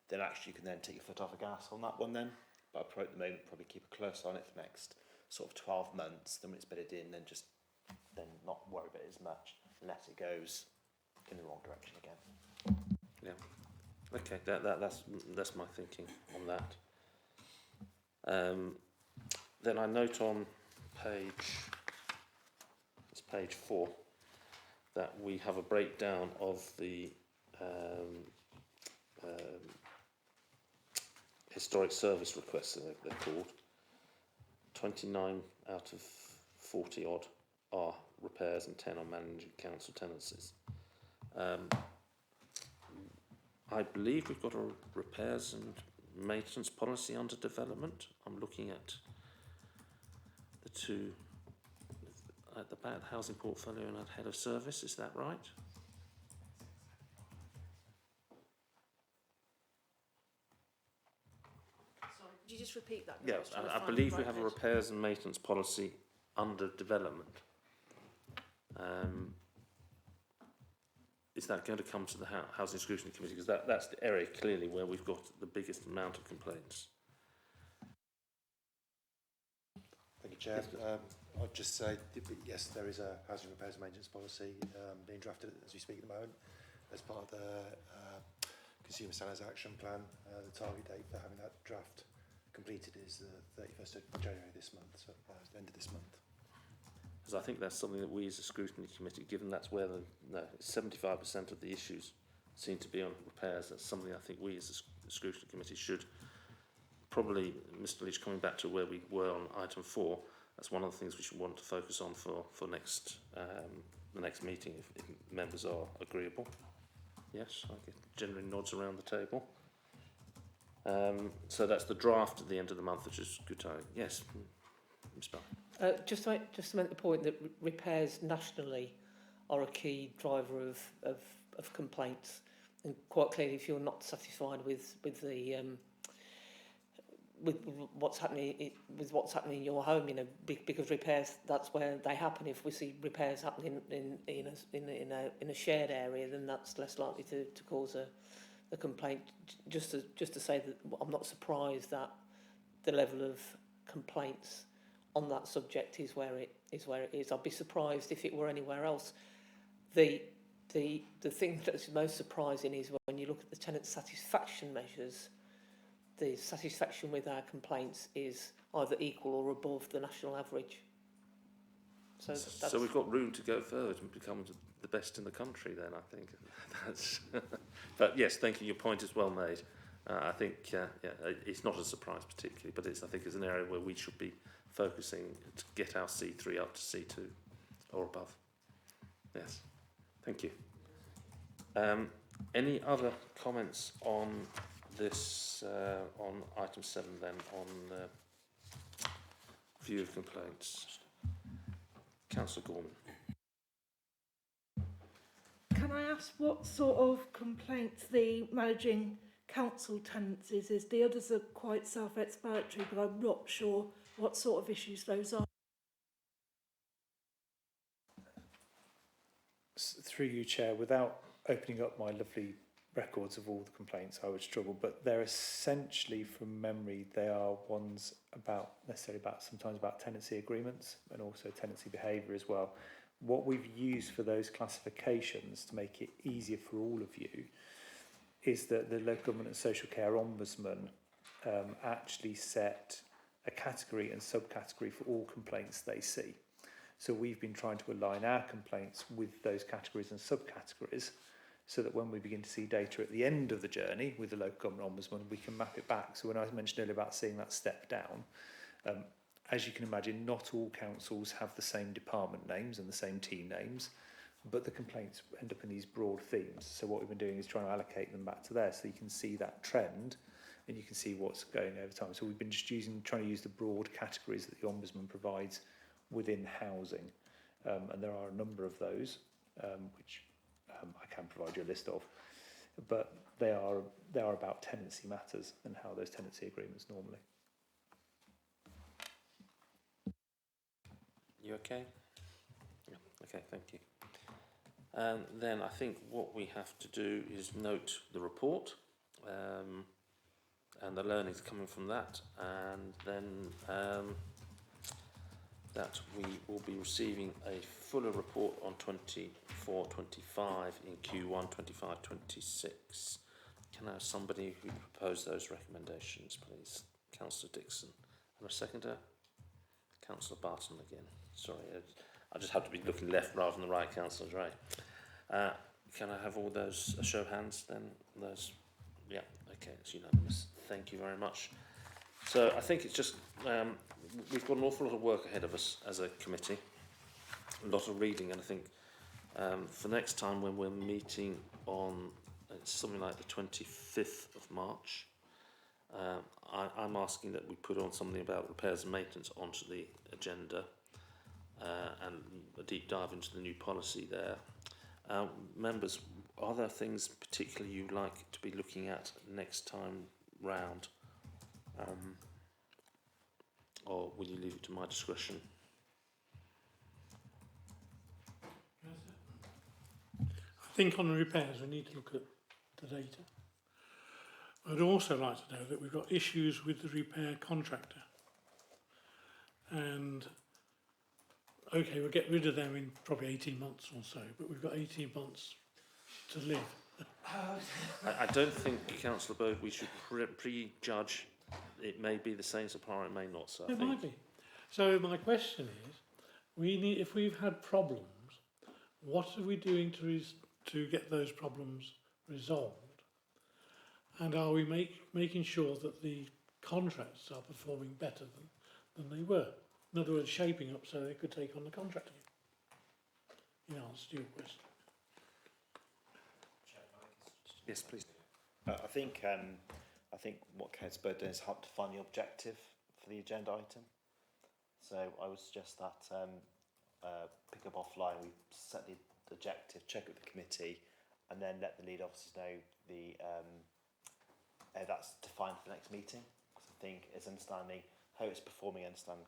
then actually you can then take your foot off the gas on that one then. But at the moment probably keep a close eye on it for the next sort of 12 months, then when it's bedded in, then not worry about it as much unless it goes in the wrong direction again. Yeah. Okay, that's my thinking on that. Then I note on page 4 that we have a breakdown of the historic service requests, they're called. 29 out of 40 odd are repairs and 10 are managing council tenancies. I believe we've got a repairs and maintenance policy under development. I'm looking at the two, at the bad housing portfolio and at head of service, is that right? Sorry, could you just repeat that? Yeah, I believe we have a repairs and maintenance policy under development. Is that going to come to the Housing Scrutiny Committee? Because that's the area clearly where we've got the biggest amount of complaints. Thank you, Chair. I'd just say, yes, there is a housing repairs and maintenance policy being drafted as we speak at the moment as part of the Consumer Standards Action Plan. The target date for having that draft completed is the 31st of January this month, so the end of this month. Because I think that's something that we as a scrutiny committee, given that's where 75% of the issues seem to be on repairs, that's something I think we as a scrutiny committee should probably, Mr. Leach, coming back to where we were on item 4, that's one of the things we should want to focus on for next the next meeting, if members are agreeable. Yes, I get generally nods around the table. So that's the draft at the end of the month, which is good timing. Yes, Ms. Bell. Just to make the point that repairs nationally are a key driver of complaints, and quite clearly, if you're not satisfied with what's happening in your home, you know, because repairs, that's where they happen. If we see repairs happening in a shared area, then that's less likely to cause a complaint. Just to say that I'm not surprised that the level of complaints on that subject is where it is. I'd be surprised if it were anywhere else. The thing that's most surprising is when you look at the tenant satisfaction measures, the satisfaction with our complaints is either equal or above the national average. So we've got room to go further to become the best in the country then, I think. That's but yes, thank you, your point is well made. I think it's not a surprise particularly, but I think it's an area where we should be focusing to get our C3 up to C2 or above. Yes, thank you. Any other comments on this, on item 7 then, on the view of complaints? Councillor Gorman. Can I ask what sort of complaints the managing council tenancies is? The others are quite self-explanatory, but I'm not sure what sort of issues those are. Through you, Chair, without opening up my lovely records of all the complaints, I would struggle, but they're essentially, from memory, they are ones sometimes about tenancy agreements and also tenancy behaviour as well. What we've used for those classifications to make it easier for all of you is that the Local Government and Social Care Ombudsman actually set a category and subcategory for all complaints they see. So we've been trying to align our complaints with those categories and subcategories so that when we begin to see data at the end of the journey with the Local Government Ombudsman, we can map it back. So when I mentioned earlier about seeing that step down, as you can imagine, not all councils have the same department names and the same team names, but the complaints end up in these broad themes. So what we've been doing is trying to allocate them back to there so you can see that trend and you can see what's going over time. So we've been just trying to use the broad categories that the Ombudsman provides within housing. And there are a number of those, which I can provide you a list of, but they are about tenancy matters and how those tenancy agreements normally. You okay? Yeah, okay, thank you. Then I think what we have to do is note the report and the learnings coming from that, and then that we will be receiving a fuller report on 24-25 in Q1 25-26. Can I have somebody who propose those recommendations, please? Councillor Dixon. And a seconder? Councillor Barton again. Sorry, I just have to be looking left rather than the right, Councillor, right. Can I have all those, a show of hands then? Those, yeah, okay, it's unanimous. Thank you very much. So I think it's just, we've got an awful lot of work ahead of us as a committee, a lot of reading, and I think for next time when we're meeting on something like the 25th of March, I'm asking that we put on something about repairs and maintenance onto the agenda and a deep dive into the new policy there. Members, are there things particularly you'd like to be looking at next time round? Or will you leave it to my discretion? I think on the repairs we need to look at the data. I'd also like to know that we've got issues with the repair contractor. And okay, we'll get rid of them in probably 18 months or so, but we've got 18 months to live. I don't think, Councillor Bode, we should prejudge. It may be the same supplier, it may not. So It might be. So my question is, if we've had problems, what are we doing to get those problems resolved? And are we making sure that the contracts are performing better than they were? In other words, shaping up so they could take on the contract again. In answer to your question. Yes, please. I think what Councillor Bird done is help define the objective for the agenda item. So I would suggest that pick up offline, we set the objective, check with the committee, and then let the lead officers know that's defined for the next meeting. Because I think it's understanding how it's performing, understand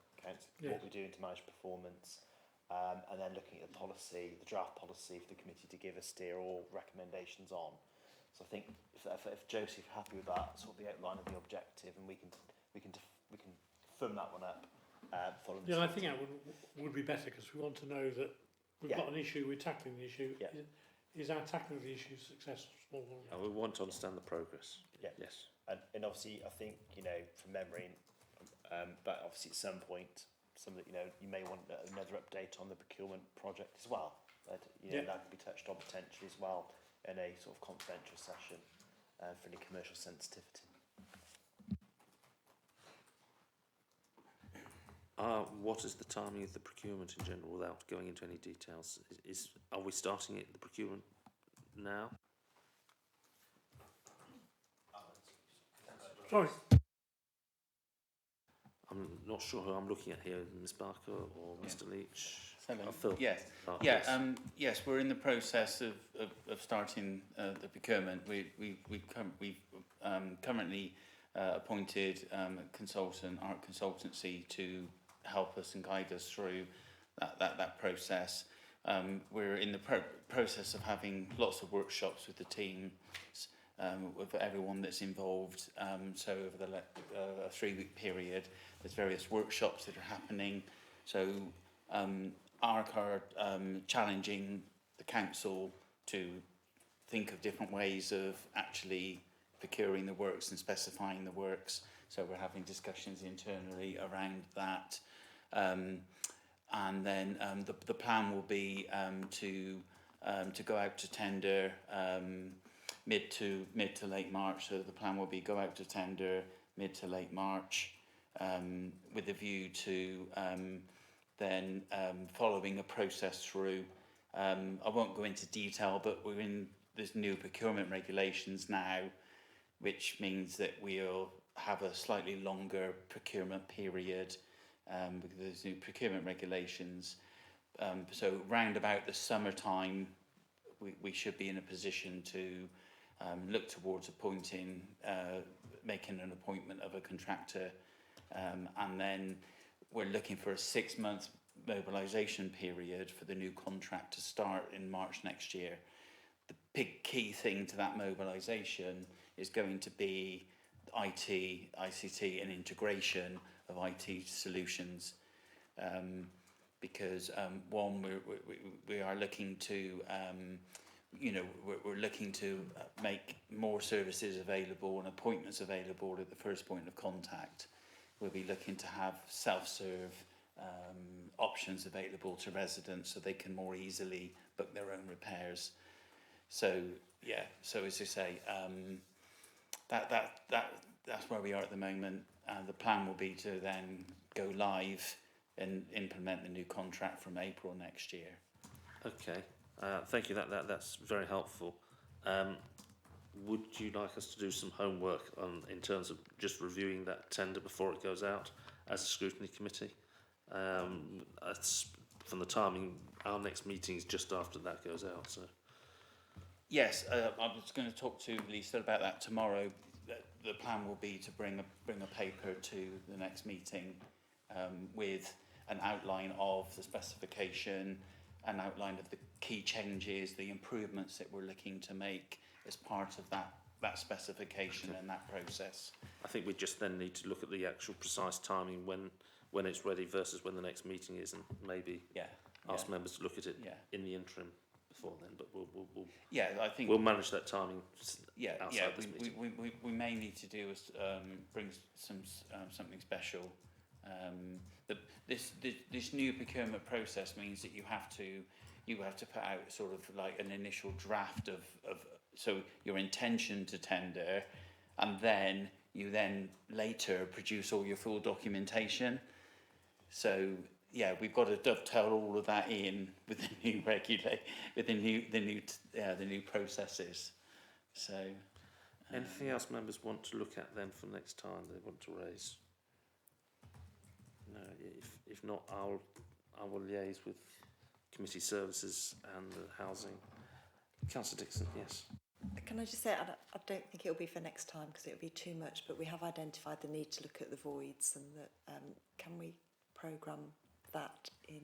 what we're doing to manage performance, and then looking at the policy, the draft policy for the committee to give a steer or recommendations on. So I think if Josie, if you're happy with that, sort of the outline of the objective, and we can firm that one up. Following yeah, I think that would be better because we want to know that we've got an issue, we're tackling the issue. Yeah. Is our tackling of the issue successful? And we want to understand the progress. Yeah. Yes. And obviously, I think from memory, but obviously at some point, you may want another update on the procurement project as well. That that can be touched on potentially as well in a sort of confidential session for any commercial sensitivity. What is the timing of the procurement in general, without going into any details? Are we starting it, the procurement now? Sorry. I'm not sure who I'm looking at here, Ms Barker or Mr Leach. Phil. Yes. Oh, Yeah. yes. Yes, we're in the process of starting the procurement. We've currently appointed a consultant, art consultancy, to help us and guide us through that process. We're in the process of having lots of workshops with the team, with everyone that's involved. So over the a 3-week period, there's various workshops that are happening. So ARC are challenging the council to think of different ways of actually procuring the works and specifying the works. So we're having discussions internally around that. And then the plan will be to go out to tender mid to late March. So the plan will be go out to tender mid to late March, with a view to then following a process through. I won't go into detail, but we're in this new procurement regulations now, which means that we'll have a slightly longer procurement period because there's new procurement regulations. So round about the summertime, we should be in a position to look towards appointing, making an appointment of a contractor, and then we're looking for a 6-month mobilisation period for the new contract to start in March next year. The big key thing to that mobilisation is going to be IT, ICT and integration of IT solutions, because one, we are looking to we're looking to make more services available and appointments available at the first point of contact. We'll be looking to have self-serve options available to residents so they can more easily book their own repairs. So yeah, so as I say, that's where we are at the moment. The plan will be to then go live and implement the new contract from April next year. Okay, thank you. That's very helpful. Would you like us to do some homework in terms of just reviewing that tender before it goes out as a scrutiny committee? From the timing, our next meeting is just after that goes out. So yes, I was going to talk to Lisa about that tomorrow. The plan will be to bring a paper to the next meeting with an outline of the specification, an outline of the key changes, the improvements that we're looking to make as part of that specification and that process. I think we just then need to look at the actual precise timing when it's ready versus when the next meeting is, and maybe ask members to look at it in the interim before then. But we'll I think we'll manage that timing. Outside this meeting. We may need to do is bring something special. This new procurement process means that you have to put out sort of like an initial draft of so your intention to tender, and then you later produce all your full documentation. So yeah, we've got to dovetail all of that in with the new the new processes. So anything else members want to look at then for next time they want to raise? No, if not, I will liaise with committee services and the housing. Councillor Dixon, yes. Can I just say, I don't think it'll be for next time because it'll be too much, but we have identified the need to look at the voids, and that can we programme that in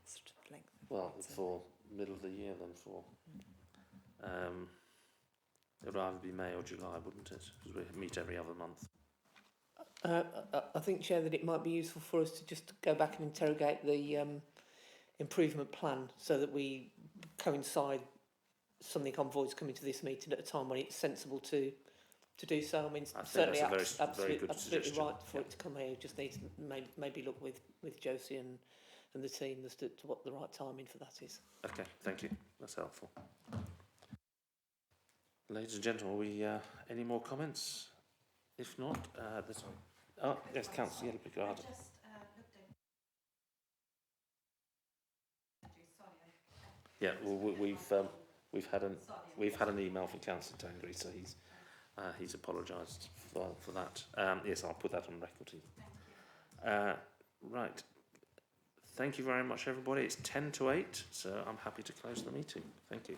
sort of length? Well, for middle of the year then for it would either be May or July, wouldn't it? Because we meet every other month. I think, Chair, that it might be useful for us to just go back and interrogate the improvement plan so that we coincide something on voids coming to this meeting at a time when it's sensible to do so. I mean, certainly absolutely right for it to come here. Just need to maybe look with Josie and the team as to what the right timing for that is. Okay, thank you. That's helpful. Ladies and gentlemen, we any more comments? If not, Oh, yes, Councillor Picardo. Yeah, well, we've had an email from Councillor Tangri, so he's apologised for that. Yes, I'll put that on record. Right. Thank you very much, everybody. It's 7:50, so I'm happy to close the meeting. Thank you.